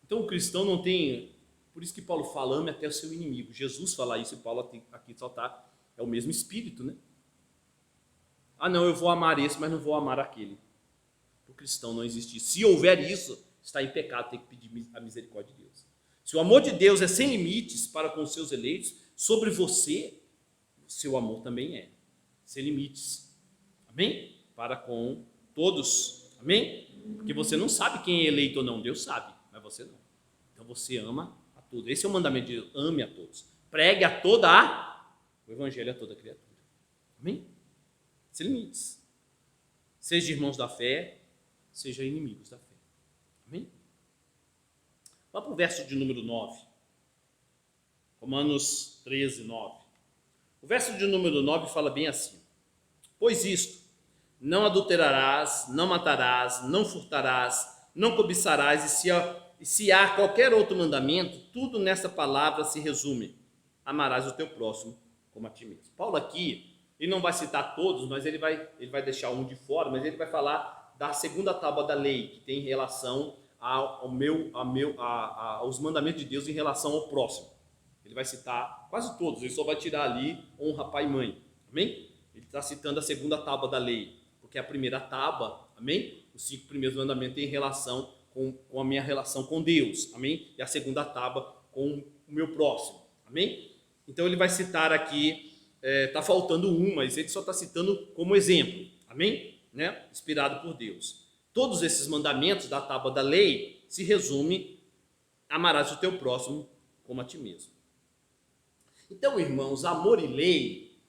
Então o cristão não tem, por isso que Paulo fala, ame até o seu inimigo. Jesus fala isso e Paulo aqui só está, é o mesmo espírito, né? Não, eu vou amar esse, mas não vou amar aquele. Para o cristão não existe isso. Se houver isso, está em pecado, tem que pedir a misericórdia de Deus. Se o amor de Deus é sem limites para com os seus eleitos, sobre você, seu amor também é sem limites. Amém? Para com todos. Amém? Porque você não sabe quem é eleito ou não, Deus sabe, mas você não. Então você ama a todos. Esse é o mandamento de Deus, ame a todos. Pregue o evangelho a toda criatura. Amém? Sem limites. Seja irmãos da fé, seja inimigos da fé. Amém? Vá para o verso de número 9. Romanos 13, 9. O verso de número 9 fala bem assim: pois isto, não adulterarás, não matarás, não furtarás, não cobiçarás, e se há qualquer outro mandamento, tudo nessa palavra se resume: amarás o teu próximo como a ti mesmo. Paulo aqui, ele não vai citar todos, mas ele vai deixar um de fora, mas ele vai falar da segunda tábua da lei, que tem relação aos mandamentos de Deus em relação ao próximo. Ele vai citar quase todos, ele só vai tirar ali honra pai e mãe. Amém? Ele está citando a segunda tábua da lei, porque a primeira tábua, amém? Os 5 primeiros mandamentos têm relação com a minha relação com Deus, amém? E a segunda tábua com o meu próximo, amém? Então ele vai citar aqui, está faltando um, mas ele só está citando como exemplo, amém? Né? Inspirado por Deus. Todos esses mandamentos da tábua da lei se resume: amarás o teu próximo como a ti mesmo. Então, irmãos, amor e lei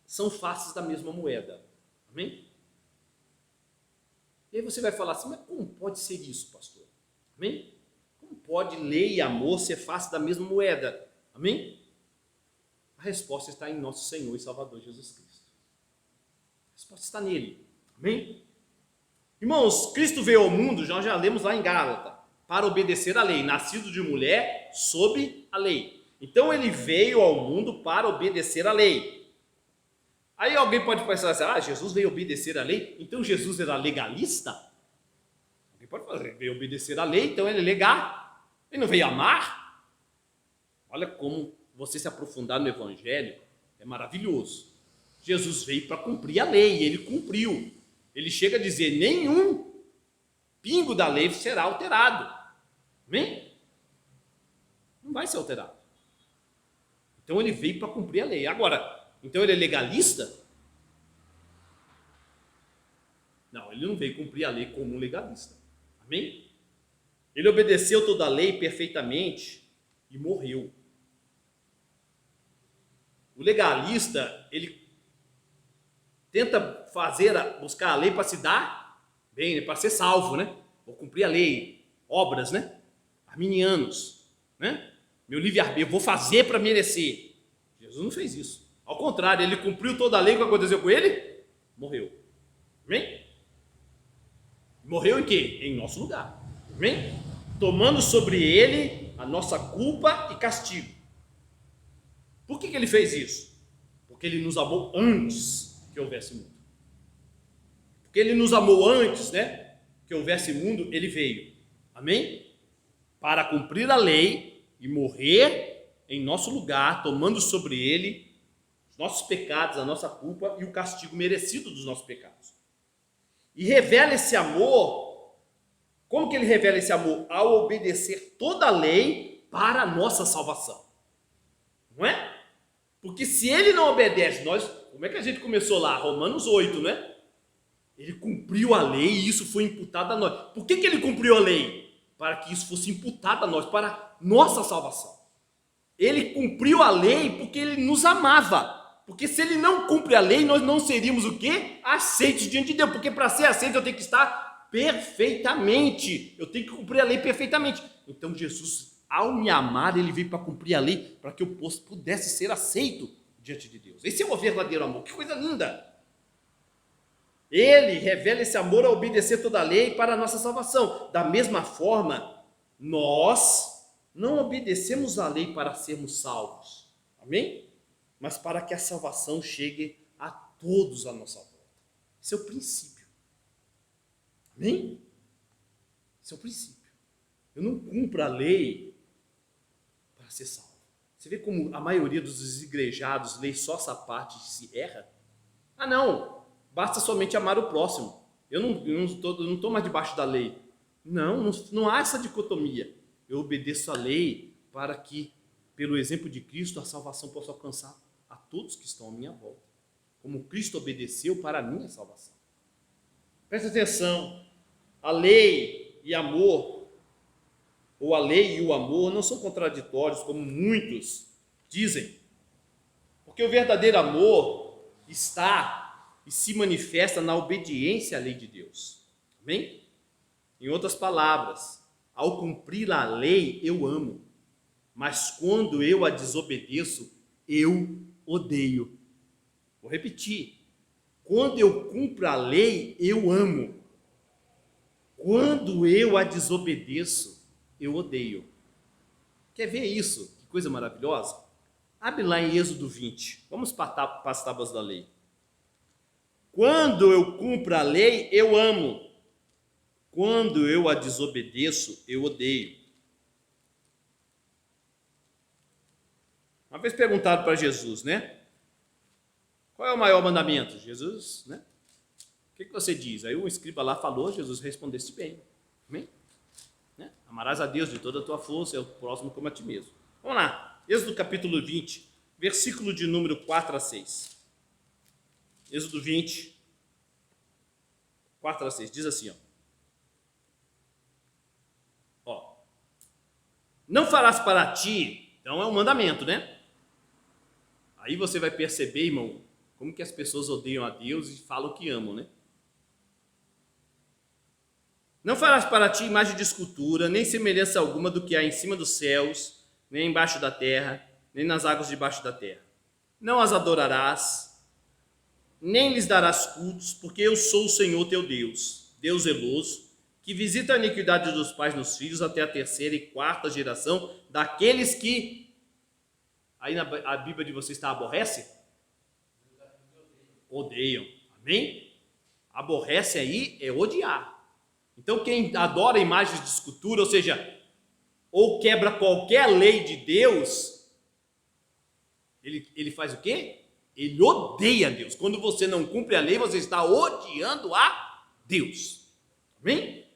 são faces da mesma moeda, amém? E aí você vai falar assim, mas como pode ser isso, pastor? Amém? Como pode lei e amor ser face da mesma moeda? Amém? A resposta está em nosso Senhor e Salvador Jesus Cristo. A resposta está nele. Amém? Irmãos, Cristo veio ao mundo, nós já lemos lá em Gálatas, para obedecer à lei, nascido de mulher, sob a lei. Então ele veio ao mundo para obedecer à lei. Aí alguém pode pensar assim, Jesus veio obedecer à lei, então Jesus era legalista? Alguém pode falar, ele veio obedecer à lei, então ele é legal. Ele não veio amar? Olha como você se aprofundar no Evangelho é maravilhoso. Jesus veio para cumprir a lei, e ele cumpriu. Ele chega a dizer, nenhum pingo da lei será alterado. Amém? Não vai ser alterado. Então ele veio para cumprir a lei. Agora, então ele é legalista? Não, ele não veio cumprir a lei como um legalista. Amém? Ele obedeceu toda a lei perfeitamente e morreu. O legalista, ele tenta buscar a lei para se dar bem, para ser salvo, né? Vou cumprir a lei, obras, né? Arminianos, né? Meu livre-arbítrio, eu vou fazer para merecer. Jesus não fez isso. Ao contrário, ele cumpriu toda a lei. O que aconteceu com ele? Morreu. Amém? Morreu em quê? Em nosso lugar. Amém? Tomando sobre ele a nossa culpa e castigo. Por que ele fez isso? Porque ele nos amou antes que houvesse mundo. Porque ele nos amou antes, né? Que houvesse mundo, ele veio. Amém? Para cumprir a lei e morrer em nosso lugar, tomando sobre ele os nossos pecados, a nossa culpa e o castigo merecido dos nossos pecados. E revela esse amor. Como que ele revela esse amor? Ao obedecer toda a lei para a nossa salvação. Não é? Porque se ele não obedece, como é que a gente começou lá? Romanos 8, né? Ele cumpriu a lei e isso foi imputado a nós. Por que ele cumpriu a lei? Para que isso fosse imputado a nós, para a nossa salvação. Ele cumpriu a lei porque ele nos amava. Porque se ele não cumpre a lei, nós não seríamos o quê? Aceitos diante de Deus. Porque para ser aceito eu tenho que estar perfeitamente. Eu tenho que cumprir a lei perfeitamente. Então Jesus, ao me amar, ele veio para cumprir a lei, para que eu pudesse ser aceito diante de Deus. Esse é o verdadeiro amor. Que coisa linda! Ele revela esse amor a obedecer toda a lei para a nossa salvação. Da mesma forma, nós não obedecemos a lei para sermos salvos. Amém? Mas para que a salvação chegue a todos à nossa volta. Esse é o princípio. Amém? Esse é o princípio. Eu não cumpro a lei para ser salvo. Você vê como a maioria dos desigrejados lê só essa parte e se erra? Não. Basta somente amar o próximo. Eu não estou mais debaixo da lei. Não há essa dicotomia. Eu obedeço a lei para que, pelo exemplo de Cristo, a salvação possa alcançar a todos que estão à minha volta. Como Cristo obedeceu para a minha salvação. Presta atenção. A lei e amor, ou a lei e o amor, não são contraditórios, como muitos dizem. Porque o verdadeiro amor está e se manifesta na obediência à lei de Deus. Amém? Em outras palavras, ao cumprir a lei, eu amo. Mas quando eu a desobedeço, eu odeio. Vou repetir. Quando eu cumpro a lei, eu amo. Quando eu a desobedeço, eu odeio. Quer ver isso? Que coisa maravilhosa? Abre lá em Êxodo 20. Vamos para as tábuas da lei. Quando eu cumpro a lei, eu amo. Quando eu a desobedeço, eu odeio. Uma vez perguntaram para Jesus, né? Qual é o maior mandamento? Jesus, né? que você diz? Aí o escriba lá falou, Jesus respondesse bem. Amém? Né? Amarás a Deus de toda a tua força e ao próximo como a ti mesmo. Vamos lá. Êxodo capítulo 20, versículo de número 4 a 6. Êxodo 20, 4 a 6. Diz assim, ó. Não farás para ti, então é um mandamento, né? Aí você vai perceber, irmão, como que as pessoas odeiam a Deus e falam que amam, né? Não farás para ti imagem de escultura, nem semelhança alguma do que há em cima dos céus, nem embaixo da terra, nem nas águas debaixo da terra. Não as adorarás, nem lhes darás cultos, porque eu sou o Senhor teu Deus, Deus zeloso, que visita a iniquidade dos pais nos filhos até a terceira e quarta geração daqueles que, aí a Bíblia de vocês está aborrece? Odeiam, amém? Aborrece aí é odiar. Então quem adora imagens de escultura, ou seja, ou quebra qualquer lei de Deus, ele faz o quê? Ele odeia a Deus. Quando você não cumpre a lei, você está odiando a Deus. Amém?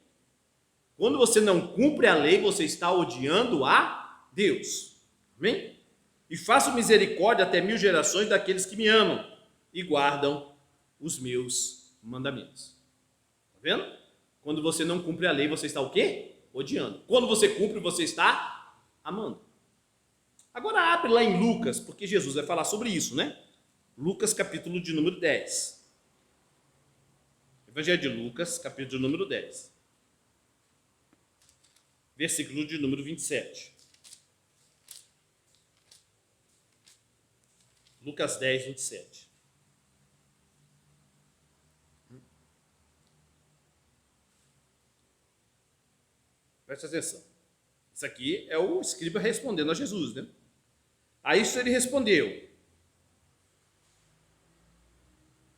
Quando você não cumpre a lei, você está odiando a Deus. Amém? E faço misericórdia até 1000 gerações daqueles que me amam e guardam os meus mandamentos. Está vendo? Quando você não cumpre a lei, você está o quê? Odiando. Quando você cumpre, você está amando. Agora abre lá em Lucas, porque Jesus vai falar sobre isso, né? Lucas, capítulo de número 10. Evangelho de Lucas, capítulo de número 10. Versículo de número 27. Lucas 10, 27. Presta atenção. Isso aqui é o escriba respondendo a Jesus, né? A isso ele respondeu: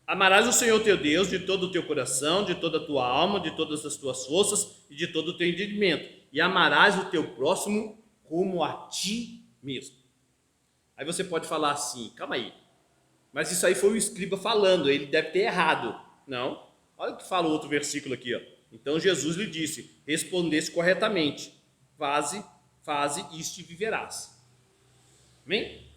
amarás o Senhor teu Deus de todo o teu coração, de toda a tua alma, de todas as tuas forças e de todo o teu entendimento. E amarás o teu próximo como a ti mesmo. Aí você pode falar assim, calma aí, mas isso aí foi o escriba falando, ele deve ter errado. Não, olha o que fala o outro versículo aqui, ó. Então Jesus lhe disse, respondeste corretamente, faze isto e viverás. Amém?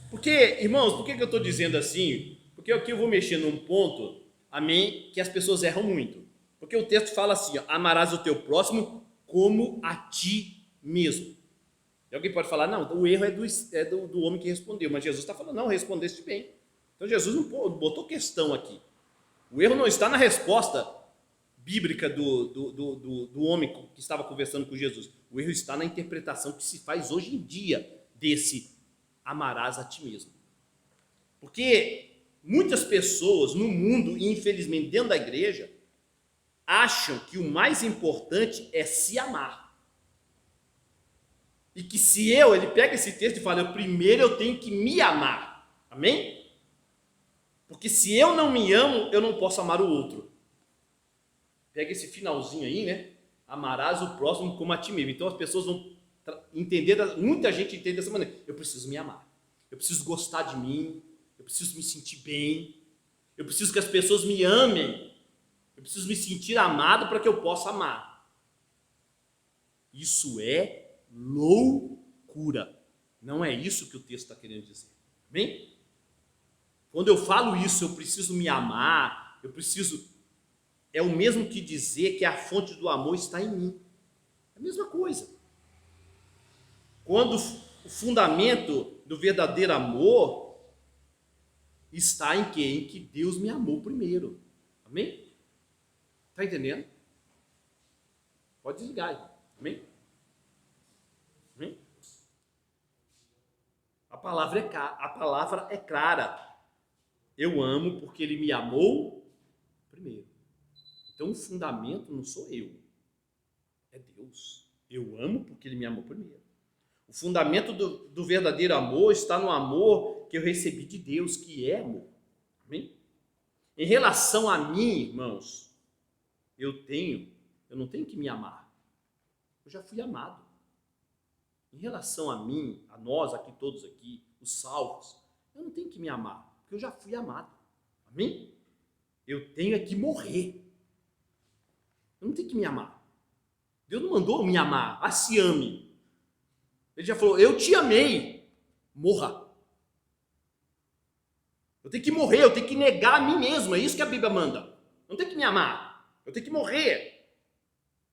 Porque, irmãos, por que eu estou dizendo assim? Porque aqui eu vou mexer num ponto, amém, que as pessoas erram muito. Porque o texto fala assim, ó, amarás o teu próximo como a ti mesmo. E alguém pode falar, não, o erro é do homem que respondeu, mas Jesus está falando, não, respondeste bem. Então Jesus não botou questão aqui. O erro não está na resposta bíblica do homem que estava conversando com Jesus. O erro está na interpretação que se faz hoje em dia desse amarás a ti mesmo. Porque muitas pessoas no mundo, e infelizmente dentro da igreja, acham que o mais importante é se amar. E que se ele pega esse texto e fala, primeiro eu tenho que me amar. Amém? Porque se eu não me amo, eu não posso amar o outro. Pega esse finalzinho aí, né? Amarás o próximo como a ti mesmo. Então as pessoas vão entender, muita gente entende dessa maneira. Eu preciso me amar. Eu preciso gostar de mim. Eu preciso me sentir bem. Eu preciso que as pessoas me amem. Eu preciso me sentir amado para que eu possa amar. Isso é loucura. Não é isso que o texto está querendo dizer. Amém? Quando eu falo isso, eu preciso me amar, eu preciso... É o mesmo que dizer que a fonte do amor está em mim. É a mesma coisa. Quando o fundamento do verdadeiro amor está em quê? Em que Deus me amou primeiro. Amém? Está entendendo? Pode desligar. Amém? Amém? A palavra é clara. Eu amo porque ele me amou primeiro. Então o fundamento não sou eu, é Deus. Eu amo porque ele me amou primeiro. O fundamento do verdadeiro amor está no amor que eu recebi de Deus, que é amor. Amém? Em relação a mim, irmãos, eu não tenho que me amar. Eu já fui amado. Em relação a mim, a nós aqui, todos aqui, os salvos, eu não tenho que me amar, porque eu já fui amado. Amém? eu tenho é que morrer. Eu não tenho que me amar. Deus não mandou me amar, se ame. Ele já falou, eu te amei, morra. Eu tenho que morrer, eu tenho que negar a mim mesmo, é isso que a Bíblia manda. Eu não tenho que me amar, eu tenho que morrer.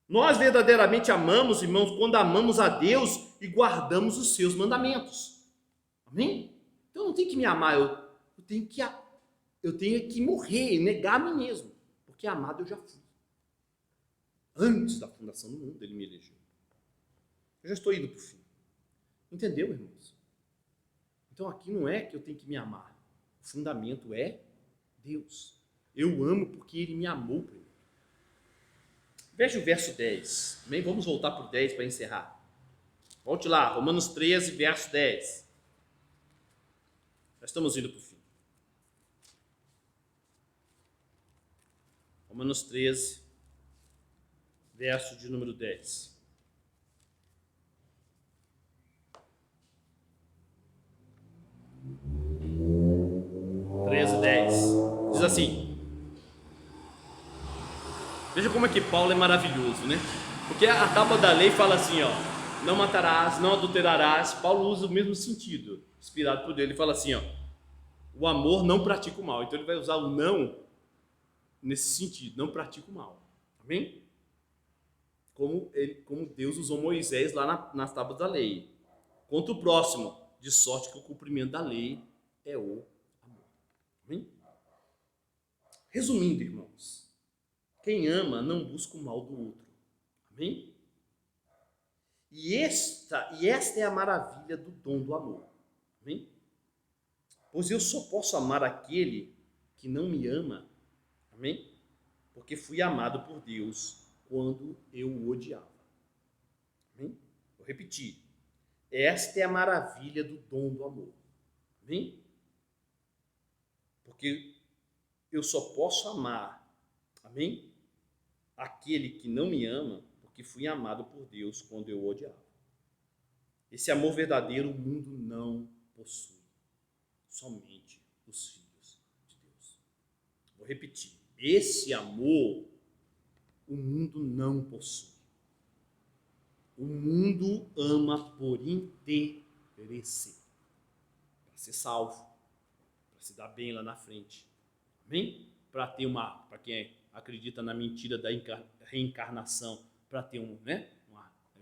Nós verdadeiramente amamos, irmãos, quando amamos a Deus e guardamos os seus mandamentos. Amém? Então eu não tenho que me amar, eu tenho que morrer, negar a mim mesmo, porque amado eu já fui. Antes da fundação do mundo, ele me elegeu. Eu já estou indo para o fim. Entendeu, irmãos? Então aqui não é que eu tenho que me amar. O fundamento é Deus. Eu amo porque ele me amou primeiro. Veja o verso 10. Também vamos voltar para o 10 para encerrar. Volte lá, Romanos 13, verso 10. Já estamos indo para o fim. Romanos 13, verso de número 10. 13:10. Diz assim. Veja como é que Paulo é maravilhoso, né? Porque a tábua da lei fala assim, ó, não matarás, não adulterarás. Paulo usa o mesmo sentido, inspirado por Deus. Ele fala assim, ó, o amor não pratica o mal. Então ele vai usar o não nesse sentido, não pratica o mal. Amém? Como Deus usou Moisés lá nas tábuas da lei. Contra o próximo, de sorte que o cumprimento da lei é o amor. Amém? Resumindo, irmãos, quem ama não busca o mal do outro. Amém? E esta é a maravilha do dom do amor. Amém? Pois eu só posso amar aquele que não me ama. Amém? Porque fui amado por Deus quando eu o odiava. Amém? Vou repetir. Esta é a maravilha do dom do amor. Amém? Porque eu só posso amar, amém? Aquele que não me ama, porque fui amado por Deus quando eu o odiava. Esse amor verdadeiro o mundo não possui. Somente os filhos de Deus. Vou repetir. Esse amor o mundo não possui. O mundo ama por interesse. Para ser salvo. Para se dar bem lá na frente. Amém? Para quem acredita na mentira da reencarnação, para ter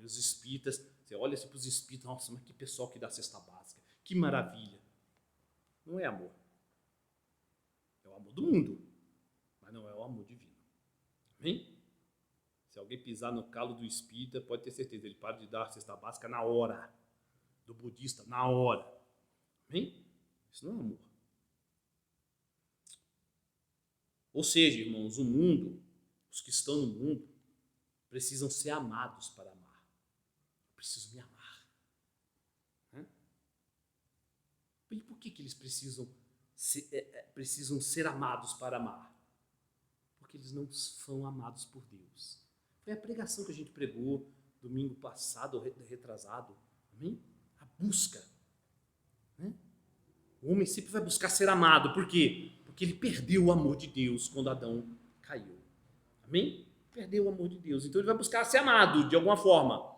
os espíritas, você olha assim para os espíritas, nossa, mas que pessoal que dá cesta básica, que maravilha. Não é amor. É o amor do mundo, mas não é o amor divino. Amém? Se alguém pisar no calo do espírita, pode ter certeza, ele para de dar a cesta básica na hora. Do budista, na hora. Amém? Isso não é amor. Ou seja, irmãos, o mundo, os que estão no mundo, precisam ser amados para amar. Eu preciso me amar. E por que eles precisam ser amados para amar? Porque eles não são amados por Deus. Foi a pregação que a gente pregou domingo passado, retrasado. Amém? A busca. O homem sempre vai buscar ser amado. Por quê? Porque ele perdeu o amor de Deus quando Adão caiu. Amém? Perdeu o amor de Deus. Então ele vai buscar ser amado de alguma forma.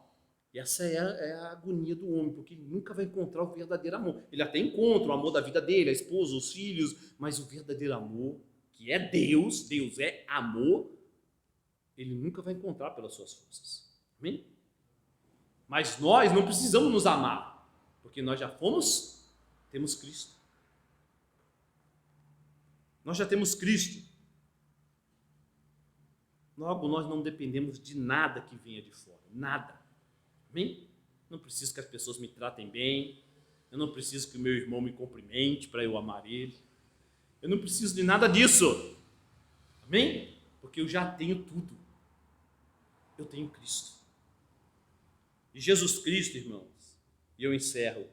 E essa é a agonia do homem, porque ele nunca vai encontrar o verdadeiro amor. Ele até encontra o amor da vida dele, a esposa, os filhos, mas o verdadeiro amor, que é Deus, Deus é amor, ele nunca vai encontrar pelas suas forças. Amém? Mas nós não precisamos nos amar, porque nós já temos Cristo. Nós já temos Cristo. Logo, nós não dependemos de nada que venha de fora. Nada. Amém? Não preciso que as pessoas me tratem bem. Eu não preciso que o meu irmão me cumprimente para eu amar ele. Eu não preciso de nada disso. Amém? Porque eu já tenho tudo. Eu tenho Cristo. E Jesus Cristo, irmãos, e eu encerro,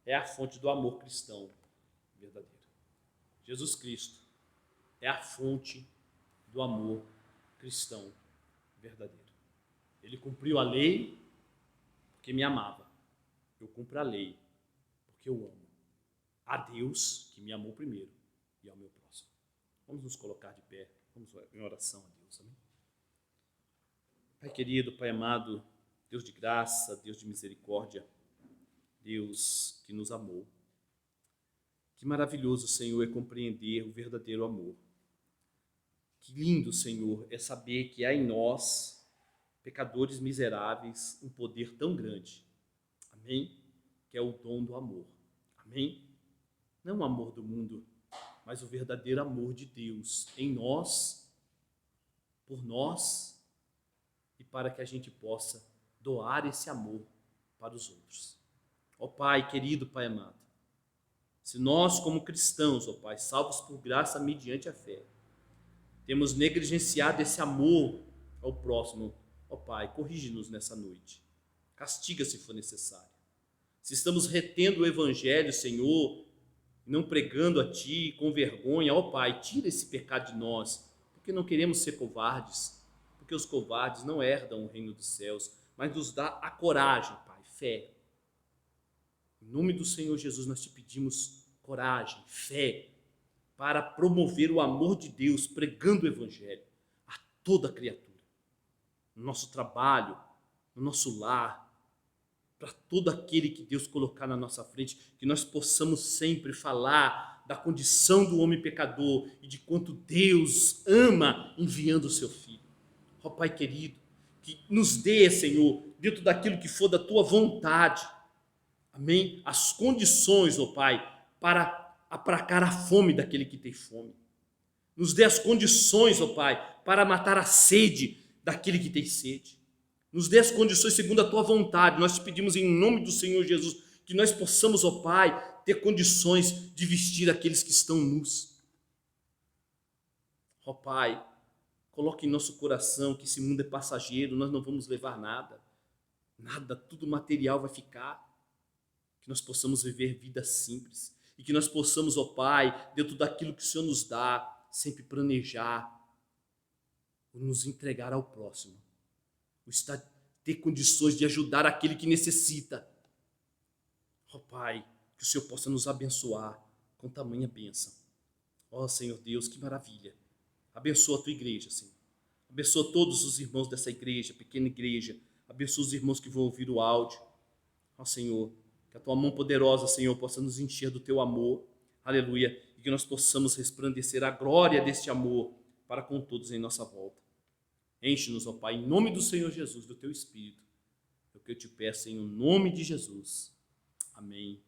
é a fonte do amor cristão verdadeiro. Jesus Cristo é a fonte do amor cristão verdadeiro. Ele cumpriu a lei porque me amava. Eu cumpro a lei porque eu amo a Deus que me amou primeiro e ao meu próximo. Vamos nos colocar de pé, vamos em oração a Deus, amém? Pai querido, Pai amado, Deus de graça, Deus de misericórdia, Deus que nos amou. Que maravilhoso, Senhor, é compreender o verdadeiro amor. Que lindo, Senhor, é saber que há em nós, pecadores miseráveis, um poder tão grande, amém? Que é o dom do amor, amém? Não o amor do mundo, mas o verdadeiro amor de Deus em nós, por nós, e para que a gente possa doar esse amor para os outros. Ó Pai, querido Pai amado, se nós como cristãos, ó Pai, salvos por graça mediante a fé, temos negligenciado esse amor ao próximo, ó Pai, corrige-nos nessa noite, castiga se for necessário. Se estamos retendo o Evangelho, Senhor, não pregando a Ti com vergonha, ó Pai, tira esse pecado de nós, porque não queremos ser covardes, porque os covardes não herdam o reino dos céus, mas nos dá a coragem, Pai, fé. Em nome do Senhor Jesus nós te pedimos coragem, fé, para promover o amor de Deus, pregando o Evangelho a toda criatura, no nosso trabalho, no nosso lar, para todo aquele que Deus colocar na nossa frente, que nós possamos sempre falar da condição do homem pecador e de quanto Deus ama enviando o seu Filho. Ó Pai querido, que nos dê, Senhor, dentro daquilo que for da Tua vontade, amém? As condições, ó Pai, para aplacar a fome daquele que tem fome. Nos dê as condições, ó Pai, para matar a sede daquele que tem sede. Nos dê as condições segundo a Tua vontade. Nós te pedimos em nome do Senhor Jesus que nós possamos, ó Pai, ter condições de vestir aqueles que estão nus. Ó Pai, coloque em nosso coração que esse mundo é passageiro, nós não vamos levar nada. Nada, tudo material vai ficar. Que nós possamos viver vida simples e que nós possamos, ó Pai, dentro daquilo que o Senhor nos dá, sempre planejar, nos entregar ao próximo. Ter condições de ajudar aquele que necessita. Ó Pai, que o Senhor possa nos abençoar com tamanha bênção. Ó Senhor Deus, que maravilha. Abençoa a Tua igreja, Senhor. Abençoa todos os irmãos dessa igreja, pequena igreja. Abençoa os irmãos que vão ouvir o áudio. Ó Senhor, que a Tua mão poderosa, Senhor, possa nos encher do Teu amor. Aleluia. E que nós possamos resplandecer a glória deste amor para com todos em nossa volta. Enche-nos, ó Pai, em nome do Senhor Jesus, do Teu Espírito. É o que eu te peço em nome de Jesus. Amém.